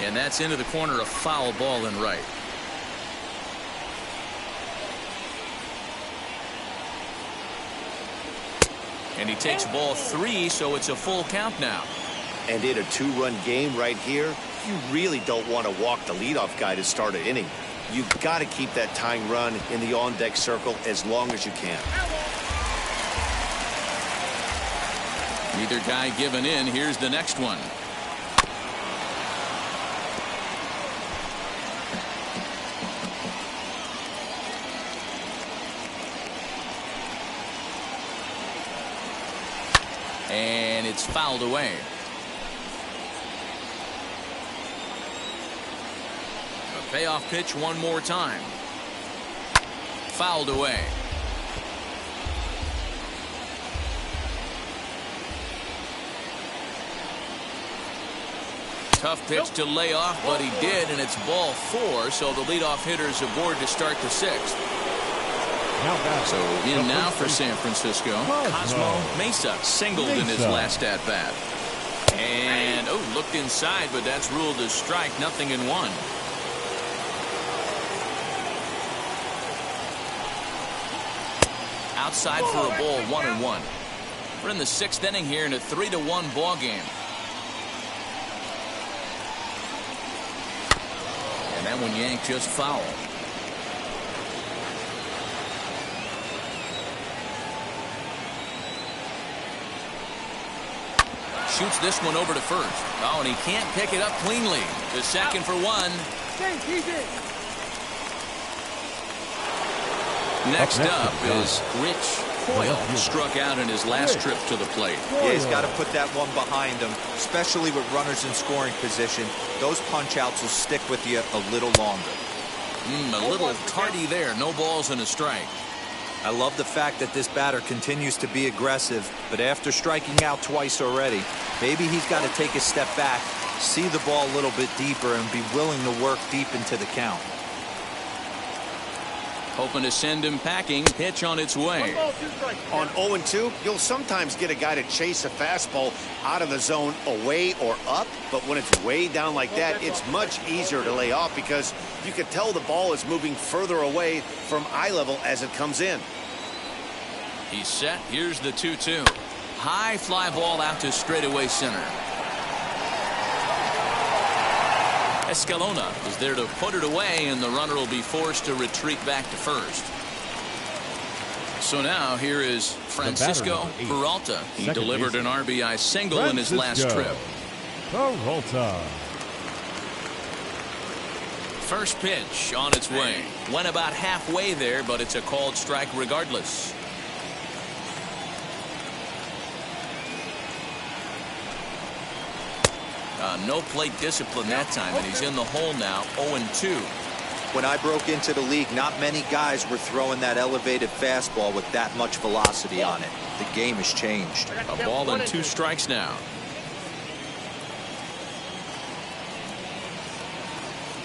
And that's into the corner, a foul ball and right. And he takes ball 3, so it's a full count now. And in a 2-run game right here, you really don't want to walk the leadoff guy to start an inning. You've got to keep that tying run in the on-deck circle as long as you can. Neither guy giving in. Here's the next one. And it's fouled away. A payoff pitch one more time. Fouled away. Tough pitch to lay off, but he did, and it's ball 4, so the leadoff hitter's aboard to start the 6th. So in now for San Francisco, Cosmo Mesa singled in his last at-bat. And, oh, looked inside, but that's ruled a strike. 0-1. Outside for a ball, 1-1. We're in the 6th inning here in a 3-1 ball game. And that one yanked just foul. Shoots this one over to first. Oh, and he can't pick it up cleanly. To second for one. Next up is Rich Coyle. Struck out in his last trip to the plate. Yeah, he's got to put that one behind him, especially with runners in scoring position. Those punch-outs will stick with you a little longer. A little tardy there. No balls and a strike. I love the fact that this batter continues to be aggressive, but after striking out twice already, maybe he's got to take a step back, see the ball a little bit deeper, and be willing to work deep into the count. Hoping to send him packing. Pitch on its way. On 0-2, you'll sometimes get a guy to chase a fastball out of the zone away or up, but when it's way down like that, it's much easier to lay off because you can tell the ball is moving further away from eye level as it comes in. He's set. Here's the 2-2. High fly ball out to straightaway center. Escalona is there to put it away, and the runner will be forced to retreat back to first. So now here is Francisco Peralta. He delivered an RBI single in his last trip. Peralta. First pitch on its way. Went about halfway there, but it's a called strike regardless. No plate discipline that time, and he's in the hole now, 0-2. When I broke into the league, not many guys were throwing that elevated fastball with that much velocity on it. The game has changed. A ball and 2 strikes now.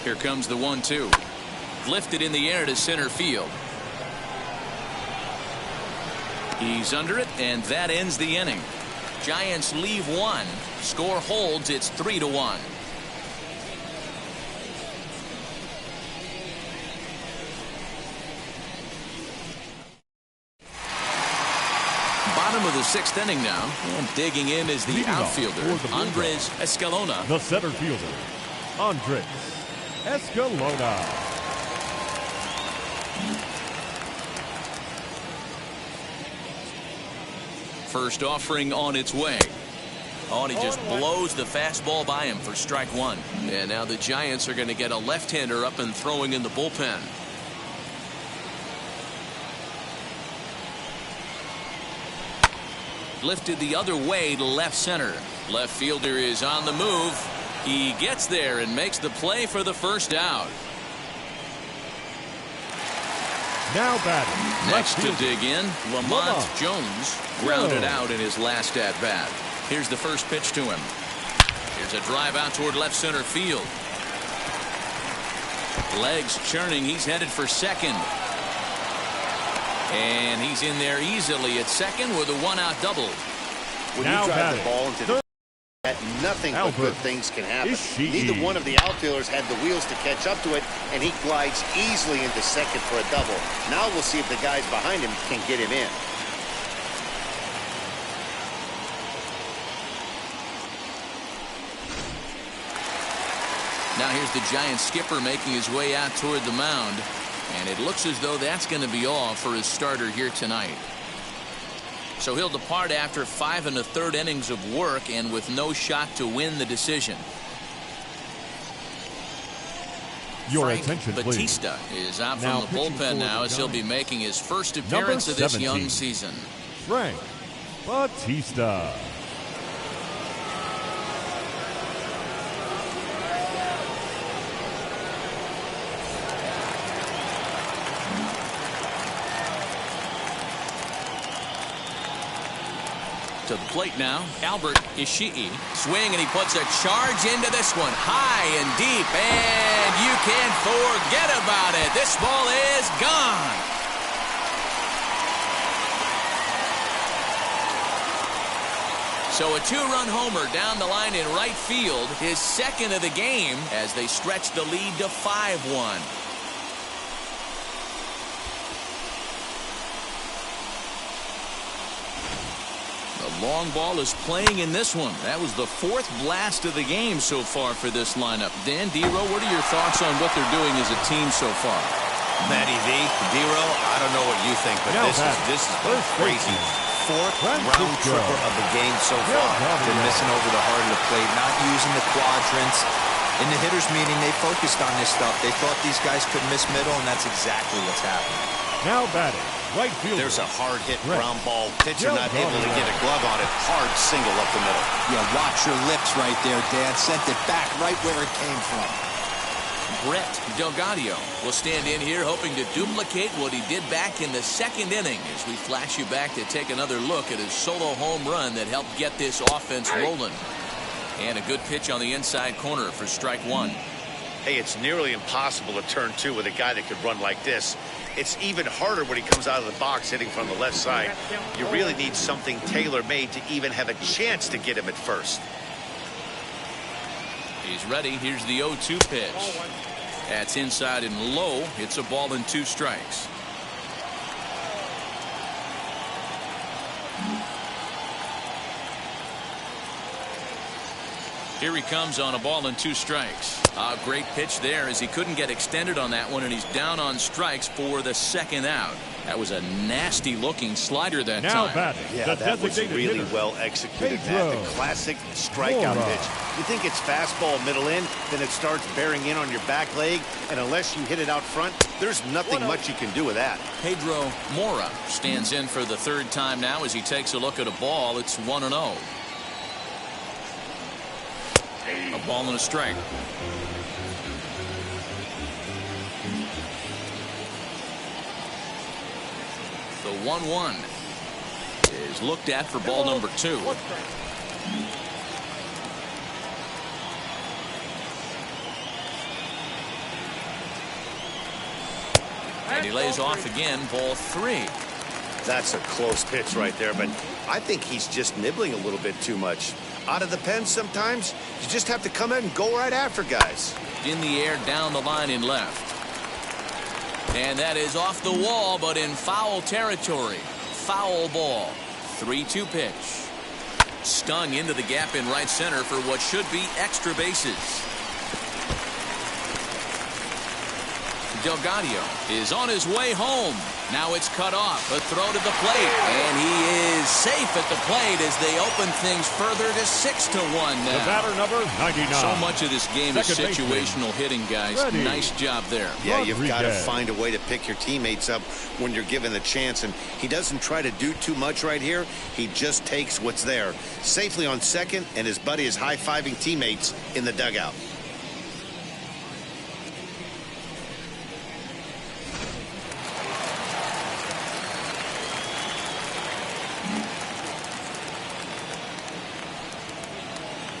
Here comes the 1-2. Lifted in the air to center field. He's under it, and that ends the inning. Giants leave 1. Score holds. It's 3-1. Bottom of the 6th inning now. And digging in is the outfielder, Andres Escalona. The center fielder, Andres Escalona. First offering on its way. Oh, and he just blows the fastball by him for strike 1. And now the Giants are going to get a left-hander up and throwing in the bullpen. Lifted the other way to left center. Left fielder is on the move. He gets there and makes the play for the first out. Now batting. Next to dig in, Lamont Jones grounded out in his last at-bat. Here's the first pitch to him. Here's a drive out toward left center field. Legs churning. He's headed for second. And he's in there easily at second with a 1-out double. When now you drive batting. the ball into the nothing but good things can happen. Neither one of the outfielders had the wheels to catch up to it, and he glides easily into second for a double. Now we'll see if the guys behind him can get him in. Now here's the Giants skipper making his way out toward the mound, and it looks as though that's going to be all for his starter here tonight. So he'll depart after 5 1/3 innings of work and with no shot to win the decision. Your Frank attention, please. Batista is out Now from the pitching bullpen for now the as he'll be Giants. making his first appearance of this young 17. season. Frank Batista. To the plate now, Albert Ishii. Swing, and he puts a charge into this one. High and deep, and you can't forget about it. This ball is gone. So a two-run homer down the line in right field, his second of the game as they stretch the lead to 5-1. The long ball is playing in this one. That was the fourth blast of the game so far for this lineup. Dan, D-Row, what are your thoughts on what they're doing as a team so far? Matty V, D-Row, I don't know what you think, but this is crazy. Fourth round tripper of the game so far. They're missing over the heart of the plate, not using the quadrants. In the hitters meeting, they focused on this stuff. They thought these guys could miss middle, and that's exactly what's happening. Now batting, right field. There's a hard hit ground ball. Pitcher not able to get a glove on it. Hard single up the middle. Yeah, watch your lips right there, Dad. Sent it back right where it came from. Brett Delgadio will stand in here hoping to duplicate what he did back in the second inning as we flash you back to take another look at his solo home run that helped get this offense rolling. And a good pitch on the inside corner for strike one. Hey, it's nearly impossible to turn two with a guy that could run like this. It's even harder when he comes out of the box hitting from the left side. You really need something tailor-made to even have a chance to get him at first. He's ready. Here's the 0-2 pitch. That's inside and low. It's a ball and 2 strikes. Here he comes on a ball and 2 strikes. A great pitch there as he couldn't get extended on that one, and he's down on strikes for the second out. That was a nasty looking slider that time. Yeah, that was really well executed, Matt. The classic strikeout pitch. You think it's fastball middle in, then it starts bearing in on your back leg, and unless you hit it out front, there's nothing much you can do with that. Pedro Mora stands in for the third time now as he takes a look at a ball. It's 1-0. A ball and a strike. The 1-1 is looked at for ball number 2. And he lays off again, ball 3. That's a close pitch right there, but I think he's just nibbling a little bit too much. Out of the pen sometimes, you just have to come in and go right after guys. In the air, down the line in left. And that is off the wall, but in foul territory. Foul ball. 3-2 pitch. Stung into the gap in right center for what should be extra bases. Delgadio is on his way home. Now it's cut off. A throw to the plate. And he is safe at the plate as they open things further to 6-1 now. The batter number 99. So much of this game is situational hitting, guys. Ready. Nice job there. Yeah, you've got to find a way to pick your teammates up when you're given the chance. And he doesn't try to do too much right here. He just takes what's there. Safely on second, and his buddy is high-fiving teammates in the dugout.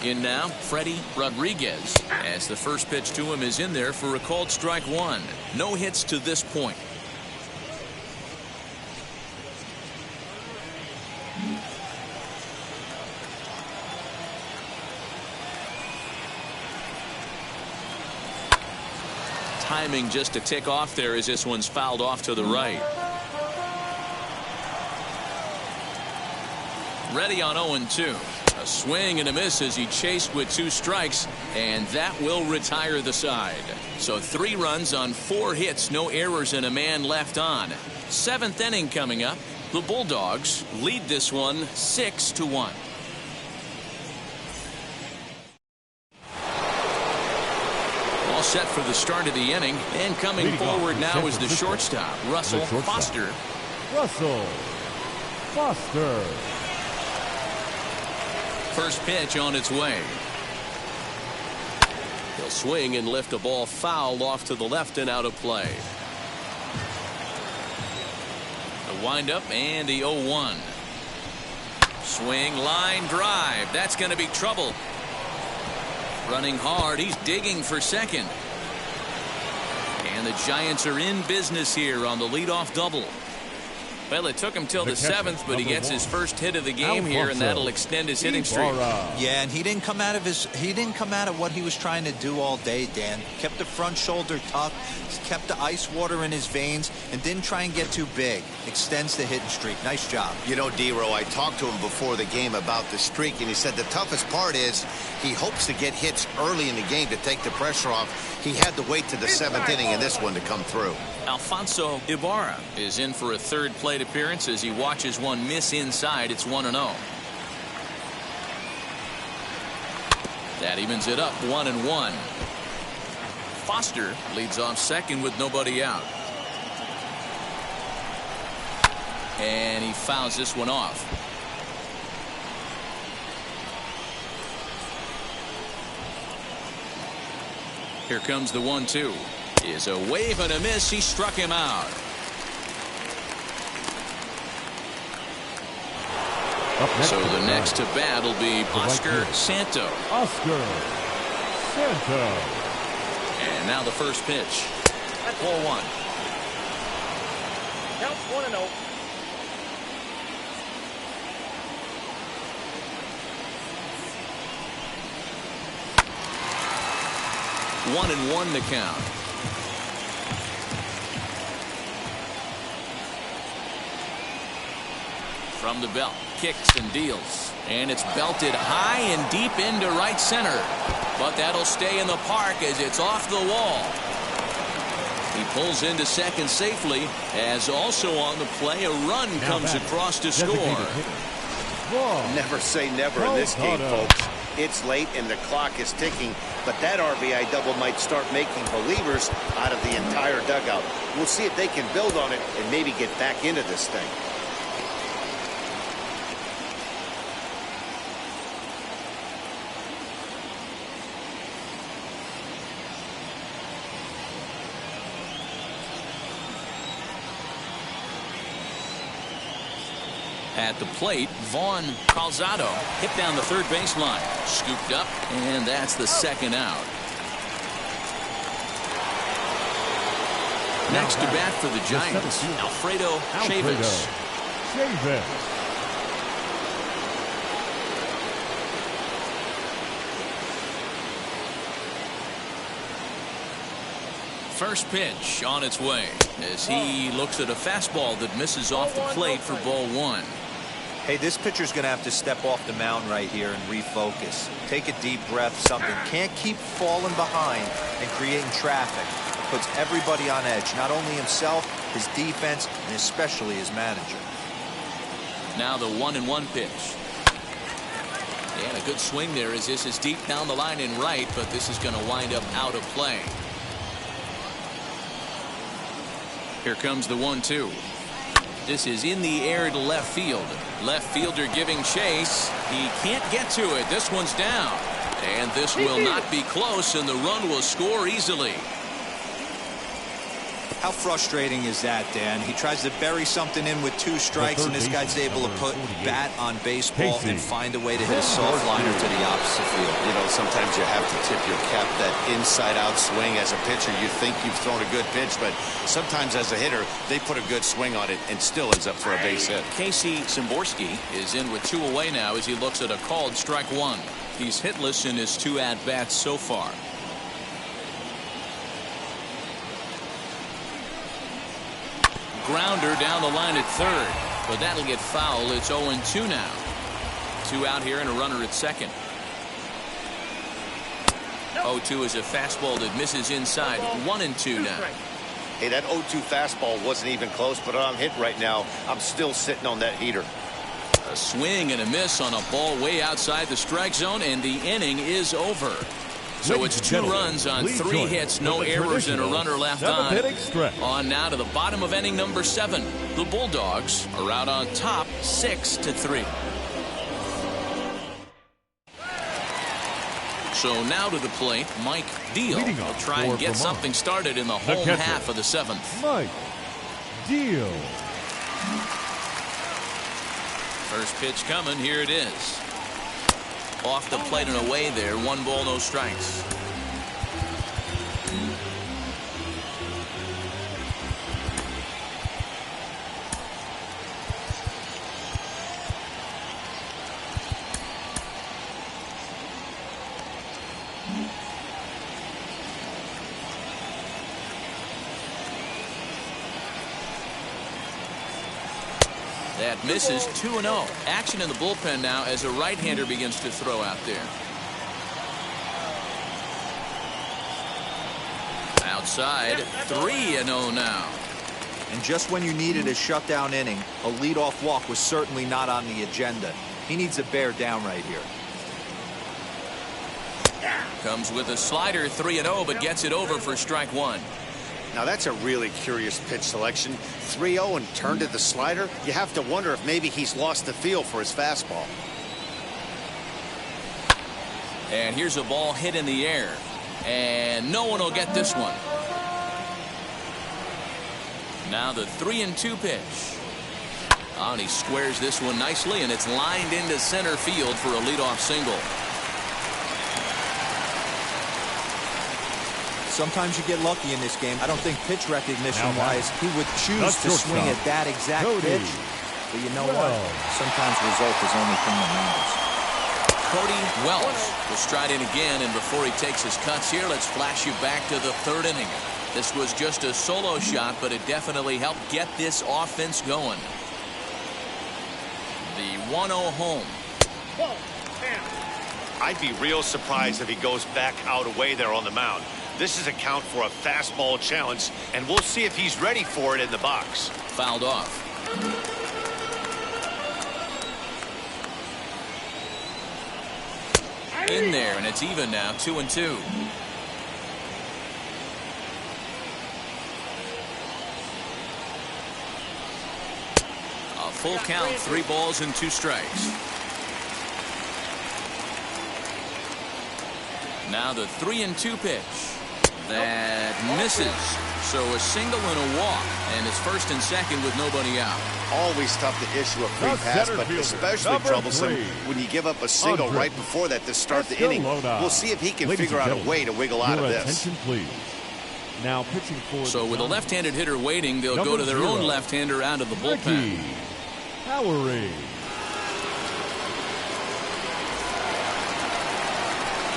In now, Freddie Rodriguez, as the first pitch to him is in there for a called strike 1. No hits to this point. Timing just to tick off there as this one's fouled off to the right. Ready on 0-2. A swing and a miss as he chased with 2 strikes, and that will retire the side. So 3 runs on 4 hits, no errors, and a man left on. 7th inning coming up. The Bulldogs lead this one 6-1. All set for the start of the inning, and coming forward now is the shortstop, Russell Foster. Russell Foster. First pitch on its way. He'll swing and lift a ball foul off to the left and out of play. The windup and the 0-1. Swing, line drive. That's going to be trouble. Running hard. He's digging for second. And the Giants are in business here on the leadoff double. Well, it took him till the catcher, 7th, but he gets his first hit of the game here, and Alfonso that'll extend his hitting streak. Yeah, and he didn't come out of what he was trying to do all day, Dan. Kept the front shoulder tucked, kept the ice water in his veins, and didn't try and get too big. Extends the hitting streak. Nice job. You know, D-Row, I talked to him before the game about the streak, and he said the toughest part is he hopes to get hits early in the game to take the pressure off. He had to wait to the 7th inning in this one to come through. Alfonso Ibarra is in for a third plate appearance as he watches one miss inside. It's 1-0. That evens it up 1-1. Foster leads off second with nobody out. And he fouls this one off. Here comes the 1-2. Is a wave and a miss. He struck him out. So the next to bat will be Oscar Santo. Oscar Santo. And now the first pitch. Ball 1. Counts 1-0. One and one the count. From the belt, kicks and deals, and it's belted high and deep into right center, but that'll stay in the park as it's off the wall. He pulls into second safely, as also on the play a run comes across to score. Never say never in this game, folks. It's late and the clock is ticking, but that RBI double might start making believers out of the entire dugout. We'll see if they can build on it and maybe get back into this thing. At the plate, Vaughn Calzado hit down the third baseline, scooped up, and that's the second out. Next to bat for the Giants, Alfredo Chavis. First pitch on its way as he looks at a fastball that misses off the plate for ball 1. Hey, this pitcher's going to have to step off the mound right here and refocus. Take a deep breath, something. Can't keep falling behind and creating traffic. It puts everybody on edge, not only himself, his defense, and especially his manager. Now the 1-1 pitch. And a good swing there as this is deep down the line in right, but this is going to wind up out of play. Here comes the 1-2. This is in the air to left field. Left fielder giving chase. He can't get to it. This one's down. And this will not be close, and the run will score easily. How frustrating is that, Dan? He tries to bury something in with 2 strikes, and this guy's able to put bat on baseball and find a way to hit a soft liner to the opposite field. You know, sometimes you have to tip your cap. That inside-out swing as a pitcher, you think you've thrown a good pitch, but sometimes as a hitter, they put a good swing on it and still ends up for a base hit. Casey Szymborski is in with 2 away now as he looks at a called strike 1. He's hitless in his 2 at-bats so far. Grounder down the line at third, but that'll get foul. It's 0-2 now. 2 out here and a runner at second. 0-2 is a fastball that misses inside. 1-2 now. Hey, that 0-2 fastball wasn't even close, but I'm hit right now. I'm still sitting on that heater. A swing and a miss on a ball way outside the strike zone, and the inning is over. So it's 2 runs on 3 hits, no errors, and a runner left on. On now to the bottom of inning number 7. The Bulldogs are out on top 6-3. So now to the plate, Mike Deal will try and get something started in the home half of the 7th. Mike Deal. First pitch coming. Here it is. Off the plate and away there. 1 ball, no strikes. That misses 2-0. Action in the bullpen now as a right-hander begins to throw out there. Outside, 3-0 now. And just when you needed a shutdown inning, a leadoff walk was certainly not on the agenda. He needs to bear down right here. Comes with a slider, 3-0, but gets it over for strike one. Now that's a really curious pitch selection. 3-0 and turned to the slider. You have to wonder if maybe he's lost the feel for his fastball. And here's a ball hit in the air. And no one will get this one. Now the 3-2 pitch. Oh, and he squares this one nicely, and it's lined into center field for a leadoff single. Sometimes you get lucky in this game. I don't think pitch recognition-wise he would choose to swing at that exact pitch. But you know what? Sometimes result is only thing that matters. Cody Wells will stride in again, and before he takes his cuts here, let's flash you back to the third inning. This was just a solo shot, but it definitely helped get this offense going. The 1-0 home. I'd be real surprised if he goes back out away there on the mound. This is a count for a fastball challenge, and we'll see if he's ready for it in the box. Fouled off. In there, and it's even now, 2-2. A full count, 3 balls and 2 strikes. Now the 3-2 pitch. That misses. So a single and a walk, and it's first and second with nobody out. Always tough to issue a free pass, but especially troublesome when you give up a single right before that to start the inning. We'll see if he can figure out a way to wiggle out of this. Please. Now pitching for so with a left-handed hitter waiting, they'll go to their own left-hander out of the bullpen. Powerade.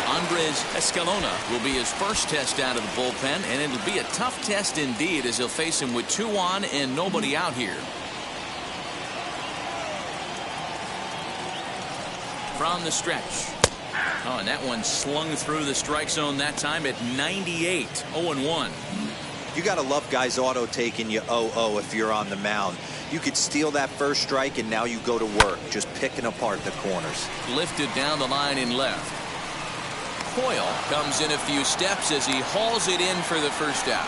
Andres Escalona will be his first test out of the bullpen, and it'll be a tough test indeed as he'll face him with 2 on and nobody out here. From the stretch. Oh, and that one slung through the strike zone that time at 98. 0-1. You got to love guys auto taking you 0-0 if you're on the mound. You could steal that first strike, and now you go to work, just picking apart the corners. Lifted down the line in left. Coyle comes in a few steps as he hauls it in for the first out.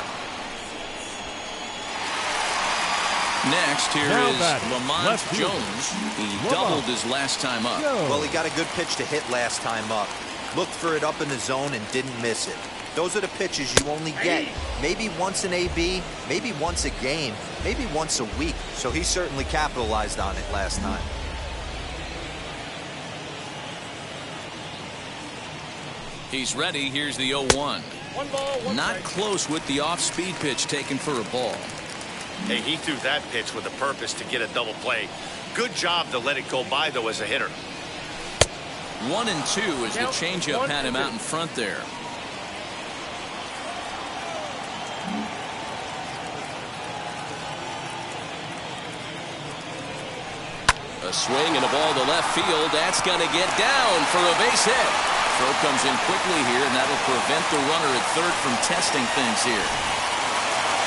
Next, here is Lamont Jones. He doubled his last time up. Well, he got a good pitch to hit last time up. Looked for it up in the zone and didn't miss it. Those are the pitches you only get maybe once in AB, maybe once a game, maybe once a week. So he certainly capitalized on it last time. He's ready. Here's the 0-1. Not close with the off-speed pitch taken for a ball. Hey, he threw that pitch with a purpose to get a double play. Good job to let it go by, though, as a hitter. 1-2 as the changeup had him out in front there. A swing and a ball to left field. That's going to get down for a base hit. Throw comes in quickly here, and that'll prevent the runner at third from testing things here.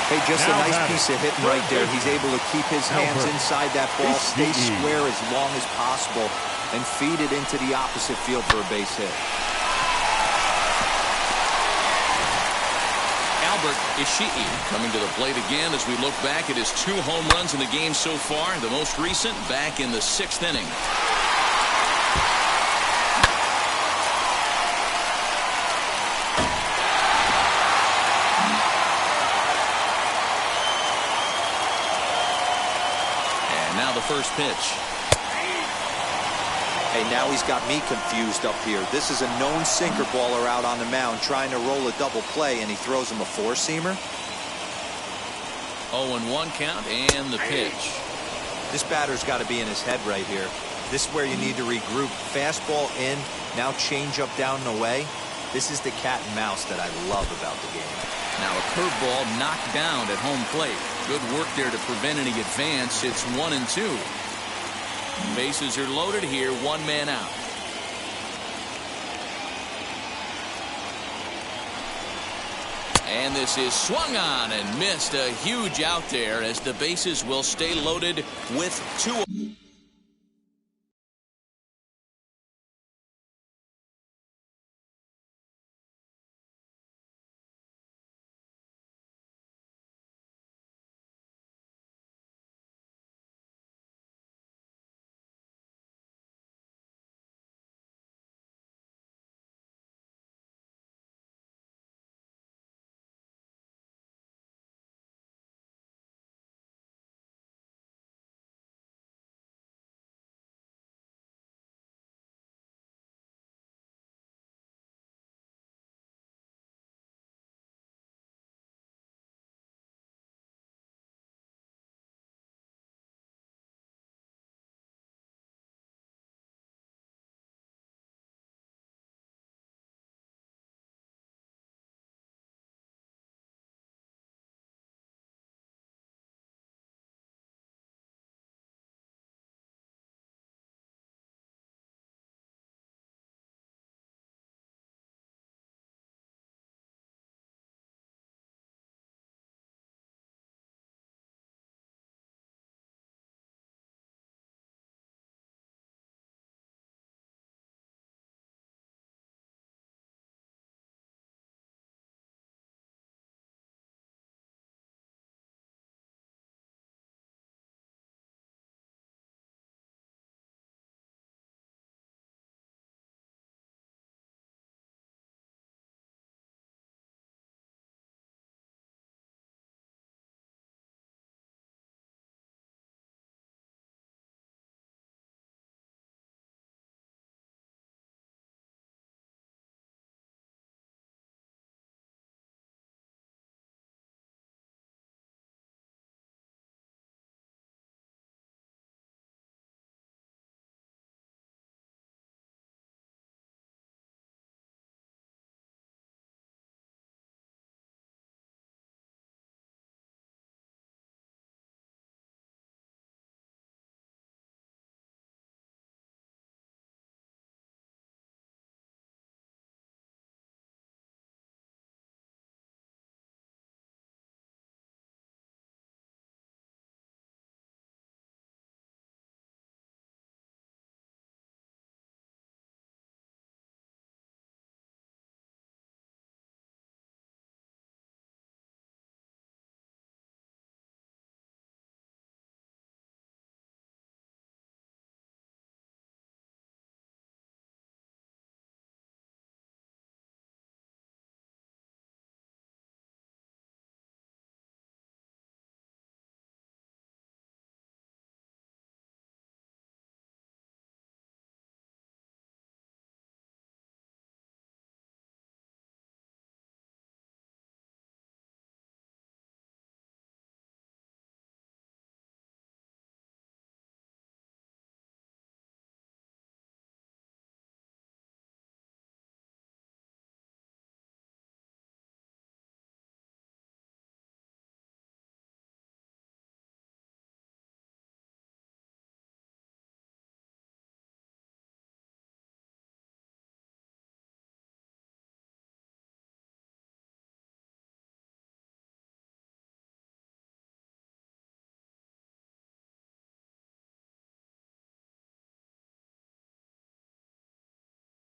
Hey, just a nice piece of hitting right there. He's able to keep his hands inside that ball, stay square as long as possible, and feed it into the opposite field for a base hit. Albert Ishii coming to the plate again as we look back at his 2 home runs in the game so far. The most recent back in the 6th inning. First pitch. Hey, now he's got me confused up here. This is a known sinker baller out on the mound trying to roll a double play, and he throws him a 4-seamer. 0-1 count and the pitch. This batter's got to be in his head right here. This is where you need to regroup. Fastball in, now change up down and away. This is the cat and mouse that I love about the game. Now a curveball knocked down at home plate. Good work there to prevent any advance. It's 1-2. Bases are loaded here, one man out. And this is swung on and missed. A huge out there as the bases will stay loaded with 2.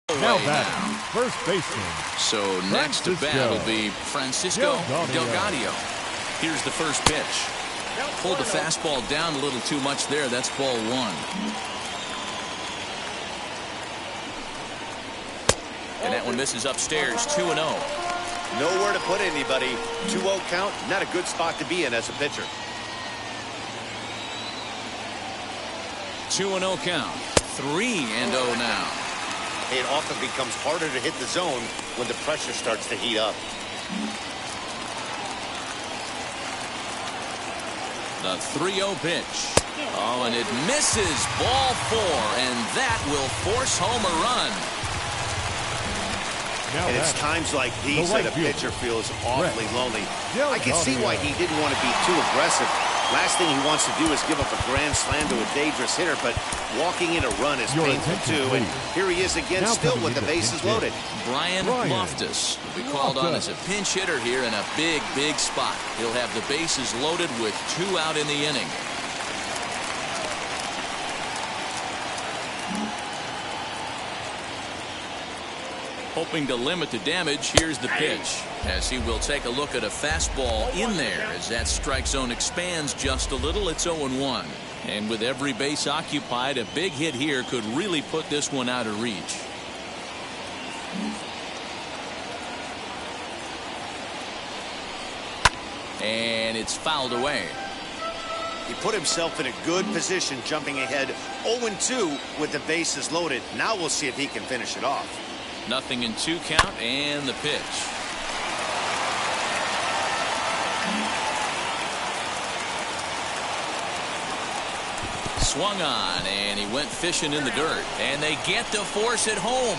Now back, first baseman. So next to bat will be Francisco Delgado. Here's the first pitch. Pulled the fastball down a little too much there. That's ball 1. And that one misses upstairs, 2-0. Nowhere to put anybody. 2-0 count, not a good spot to be in as a pitcher. 2-0 count. 3-0 now. It often becomes harder to hit the zone when the pressure starts to heat up. The 3-0 pitch. Oh, and it misses. Ball 4, and that will force home a run. Now and it's times like these that a pitcher feels awfully lonely. I can see why he didn't want to be too aggressive. Last thing he wants to do is give up a grand slam to a dangerous hitter, but walking in a run is painful too. And here he is again, still with the bases loaded. Brian Loftus will be called on as a pinch hitter here in a big, big spot. He'll have the bases loaded with 2 out in the inning. Hoping to limit the damage, here's the pitch. As he will take a look at a fastball in there. As that strike zone expands just a little, it's 0-1. And with every base occupied, a big hit here could really put this one out of reach. And it's fouled away. He put himself in a good position, jumping ahead 0-2 with the bases loaded. Now we'll see if he can finish it off. 0-2 count, and the pitch. Swung on, and he went fishing in the dirt. And they get to force it home.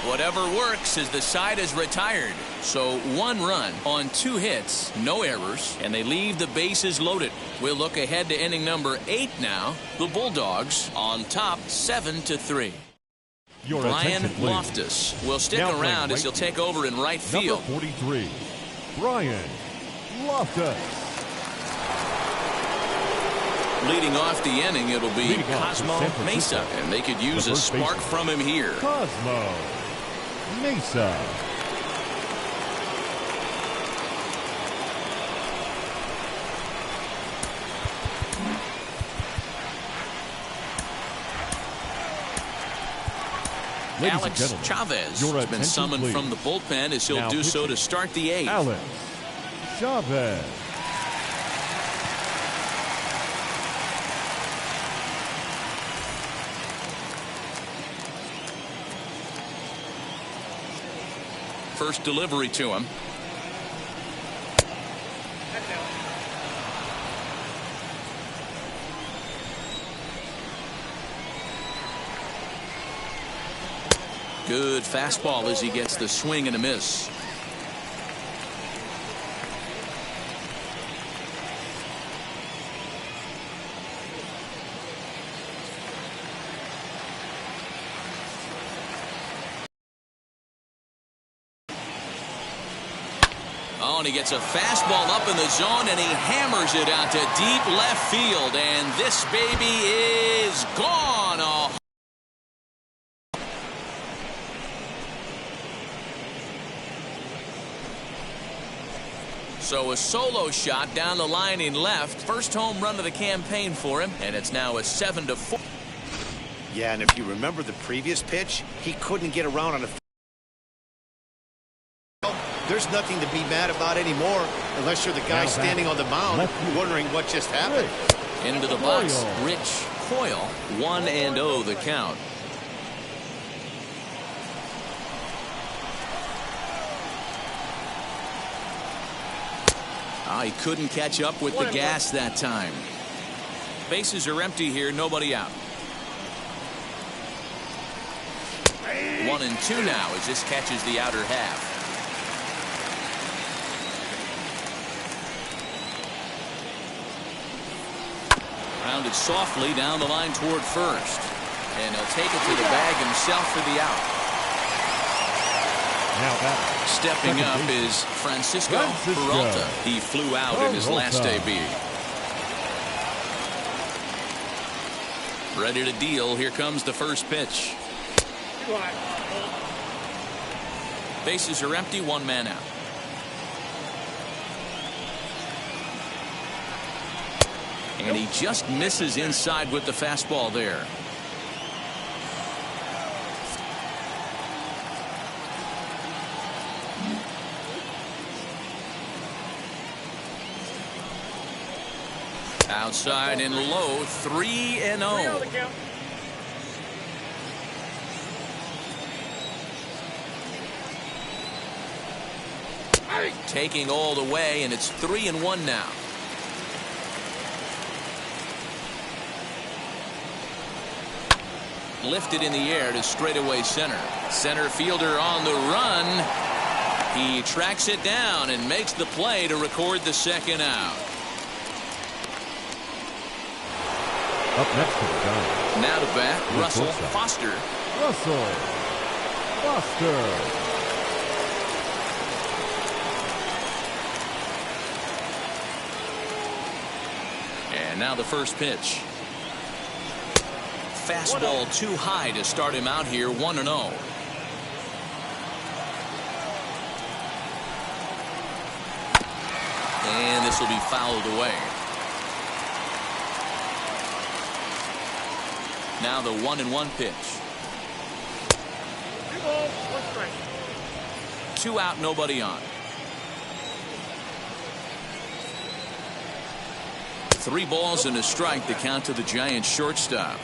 Whatever works as the side is retired. So 1 run on 2 hits, no errors, and they leave the bases loaded. We'll look ahead to inning number 8 now. The Bulldogs on top 7-3. Brian Loftus will stick around as he'll take over in right field. Number 43, Brian Loftus. Leading off the inning, it'll be Cosmo Mesa, and they could use a spark from him here. Cosmo Mesa. Alex Chavez has been summoned from the bullpen as he'll do so to start the 8th. Alex Chavez. First delivery to him. Good fastball as he gets the swing and a miss. Oh, and he gets a fastball up in the zone, and he hammers it out to deep left field, and this baby is gone. Oh. So a solo shot down the line in left. First home run of the campaign for him, and it's now a 7-4. Yeah, and if you remember the previous pitch, he couldn't get around on a. There's nothing to be mad about anymore unless you're the guy standing on the mound wondering what just happened. Into the box, Rich Coyle, 1-0 the count. He couldn't catch up with the gas that time. Bases are empty here, nobody out. 1-2 now as this catches the outer half. Rounded softly down the line toward first. And he'll take it to the bag himself for the out. Stepping up is Francisco Peralta. He flew out in his last AB. Ready to deal. Here comes the first pitch. Bases are empty, 1 man out. And he just misses inside with the fastball there. Outside and low, 3-0. Taking all the way, and it's 3-1 now. Lifted in the air to straightaway center. Center fielder on the run. He tracks it down and makes the play to record the second out. Up next to the Giants. Now to bat, Russell Foster. Russell Foster. And now the first pitch. Fastball too high to start him out here, 1-0. And this will be fouled away. Now the 1-1 pitch. 2 balls, 1 strike. 2 out, nobody on. 3 balls and a strike, the count to the Giants shortstop.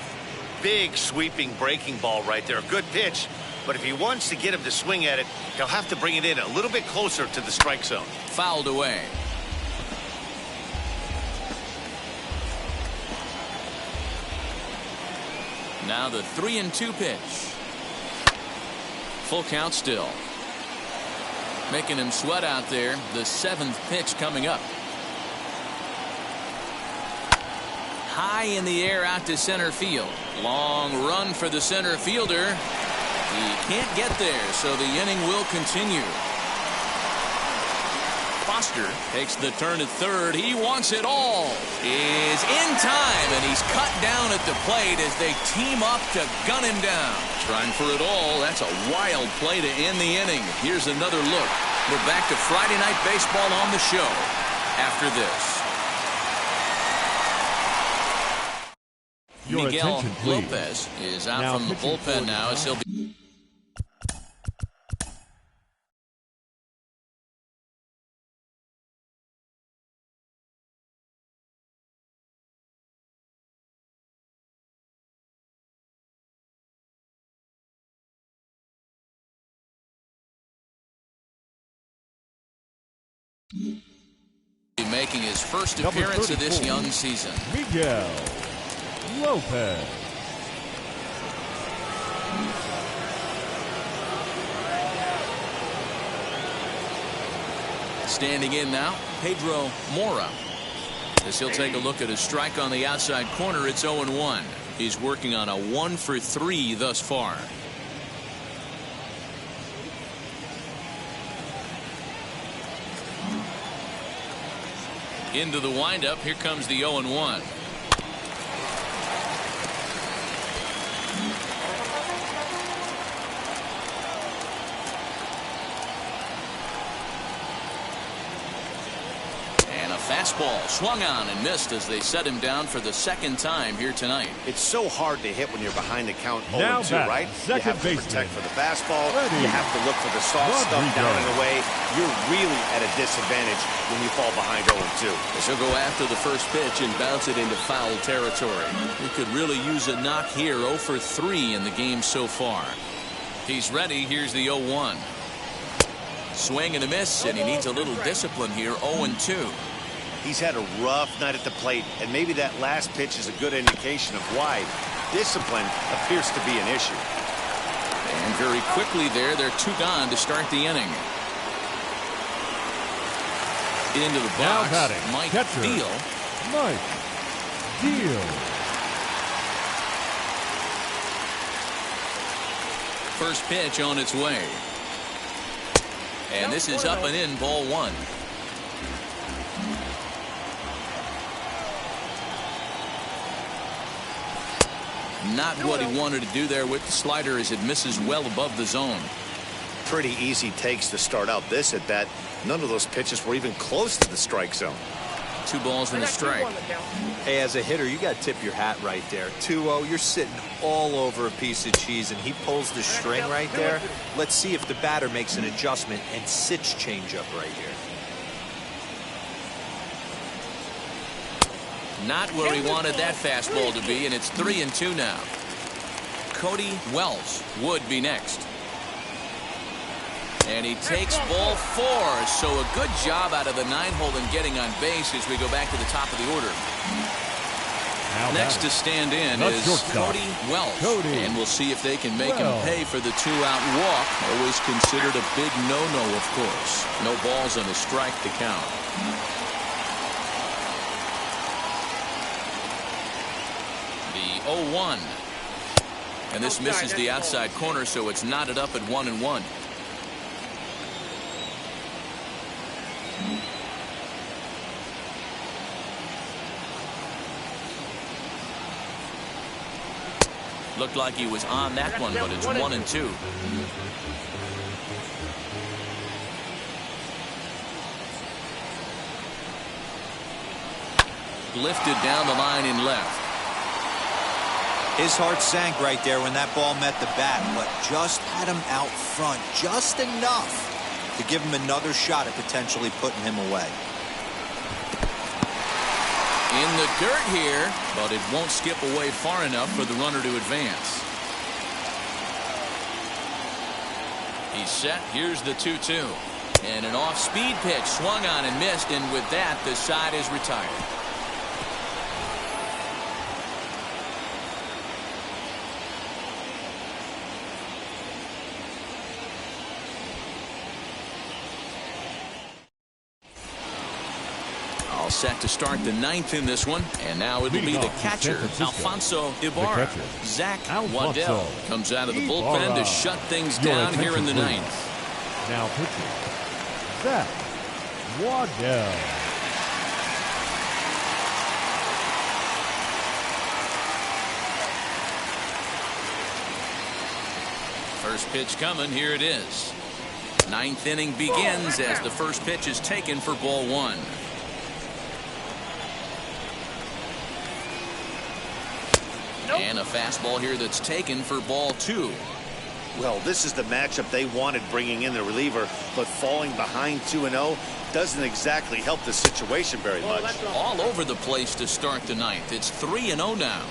Big sweeping breaking ball right there. Good pitch. But if he wants to get him to swing at it, he'll have to bring it in a little bit closer to the strike zone. Fouled away. Now the 3-2 pitch. Full count still. Making him sweat out there. The 7th pitch coming up. High in the air out to center field. Long run for the center fielder. He can't get there, so the inning will continue. Foster takes the turn at third. He wants it all. Is in time, and he's cut down at the plate as they team up to gun him down. Trying for it all. That's a wild play to end the inning. Here's another look. We're back to Friday Night Baseball on the show after this. Your Miguel attention, please. Lopez is out Now from the pitching bullpen for now the as he'll be. Making his first Number appearance of this 34, young season. Miguel Lopez. Standing in now, Pedro Mora. As he'll take a look at a strike on the outside corner, it's 0-1. He's working on a 1-for-3 thus far. Into the windup. Here comes the 0-1. And a fastball swung on and missed as they set him down for the 2nd time here tonight. It's so hard to hit when you're behind the count 0-2, Now right? You second have to baseman. protect for the fastball. Ready. You have to look for the soft stuff Rodriguez. down and away. You're really at a disadvantage when you fall behind 0-2. As he'll go after the first pitch and bounce it into foul territory. He could really use a knock here. 0-for-3 in the game so far. He's ready. Here's the 0-1. Swing and a miss, and he needs a little discipline here. 0-2. He's had a rough night at the plate, and maybe that last pitch is a good indication of why discipline appears to be an issue. And very quickly there, they're 2 gone to start the inning. Into the Now box, batting, Mike catcher. Deal. Mike Deal. First pitch on its way. And this is up and in, ball 1. Not what he wanted to do there with the slider as it misses well above the zone. Pretty easy takes to start out this at bat. None of those pitches were even close to the strike zone. 2 balls and a strike. Hey, as a hitter, you got to tip your hat right there. 2-0, you're sitting all over a piece of cheese, and he pulls the string right there. Let's see if the batter makes an adjustment and sits changeup right here. Not where he wanted that fastball to be, and it's 3-2 now. Cody Wells would be next. And he takes ball 4, so a good job out of the 9-hole in getting on base as we go back to the top of the order. Now Next to stand in the is shortstop, Cody Wells. Cody And we'll see if they can make him Wells. pay for the 2-out walk. Always considered a big no-no, of course. No balls and a strike to count. 0-1. And this misses the outside corner, so it's knotted up at 1-1. Looked like he was on that one, but it's 1-2. Lifted down the line in left. His heart sank right there when that ball met the bat, but just had him out front just enough to give him another shot at potentially putting him away. In the dirt here, but it won't skip away far enough for the runner to advance. He's set. Here's the 2-2. And an off-speed pitch swung on and missed, and with that, the side is retired. Set to start the ninth in this one, and now it'll be the catcher, Alfonso Ibarra. Zach Waddell comes out of the bullpen to shut things down here in the ninth. Now pitching, Zach Waddell. First pitch coming. Here it is. Ninth inning begins as the first pitch is taken for ball one. And a fastball here that's taken for ball two. Well, this is the matchup they wanted, bringing in the reliever, but falling behind 2-0 doesn't exactly help the situation very much. All over the place to start the ninth. It's 3-0 now.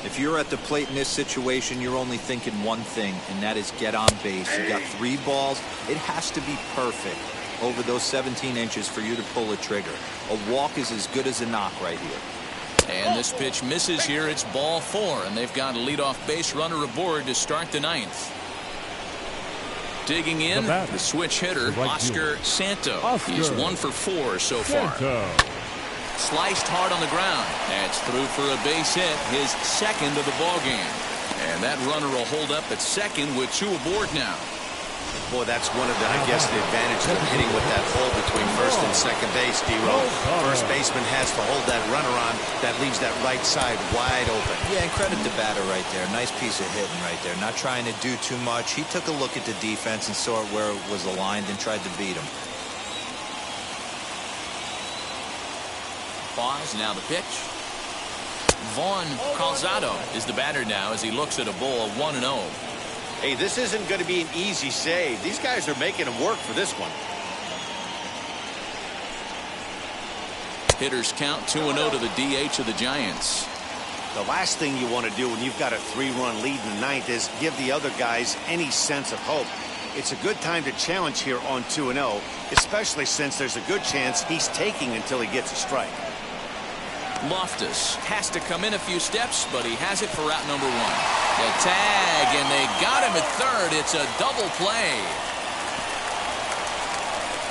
If you're at the plate in this situation, you're only thinking one thing, and that is get on base. You got 3 balls. It has to be perfect over those 17 inches for you to pull a trigger. A walk is as good as a knock right here. And this pitch misses here. It's ball 4, and they've got a leadoff base runner aboard to start the ninth. Digging in, the switch hitter, Oscar Santo. He's 1 for 4 so far. Sliced hard on the ground. That's through for a base hit, his second of the ballgame. And that runner will hold up at second with 2 aboard now. Boy, that's one of the, I guess, the advantages of hitting with that hole between first and second base, D-Row. First baseman has to hold that runner on. That leaves that right side wide open. Yeah, and credit the batter right there. Nice piece of hitting right there. Not trying to do too much. He took a look at the defense and saw it where it was aligned and tried to beat him. Pause, now the pitch. Vaughn Calzado is the batter now as he looks at a ball 1-0. Hey, this isn't going to be an easy save. These guys are making them work for this one. Hitters count 2-0 to the DH of the Giants. The last thing you want to do when you've got a 3-run lead in the ninth is give the other guys any sense of hope. It's a good time to challenge here on 2-0, especially since there's a good chance he's taking until he gets a strike. Loftus has to come in a few steps, but he has it for route number 1. The tag, and they got him at third. It's a double play.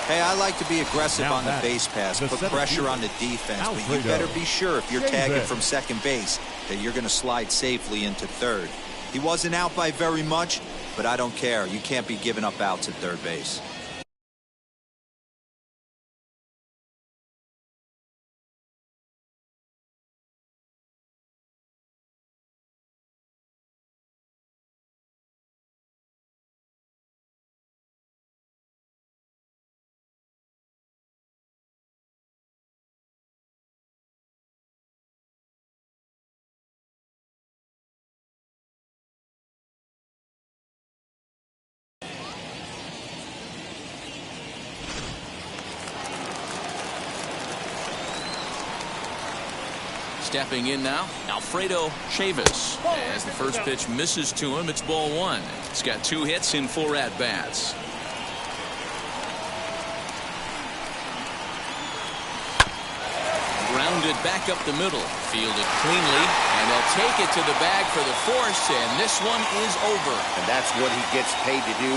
Hey, I like to be aggressive on the base pass, put pressure on the defense, but you better be sure if you're tagging from second base that you're going to slide safely into third. He wasn't out by very much, but I don't care. You can't be giving up outs at third base. Stepping in now, Alfredo Chavis. As the first pitch misses to him, it's ball 1. He's got 2 hits in 4 at-bats. Grounded back up the middle, fielded cleanly, and they'll take it to the bag for the force, and this one is over. And that's what he gets paid to do,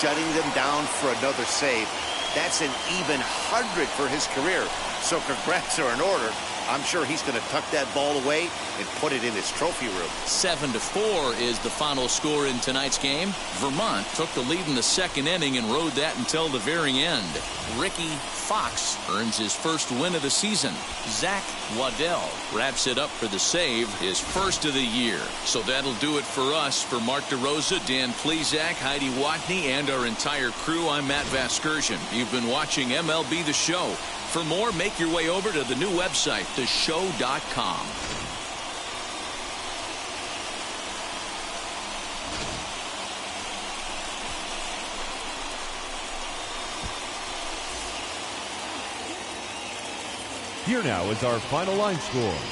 shutting them down for another save. That's an even 100 for his career, so congrats are in order. I'm sure he's going to tuck that ball away and put it in his trophy room. 7-4 is the final score in tonight's game. Vermont took the lead in the second inning and rode that until the very end. Ricky Fox earns his first win of the season. Zach Waddell wraps it up for the save, his first of the year. So that'll do it for us. For Mark DeRosa, Dan Plezak, Heidi Watney, and our entire crew, I'm Matt Vasgersian. You've been watching MLB The Show. For more, make your way over to the new website, theshow.com. Here now is our final line score.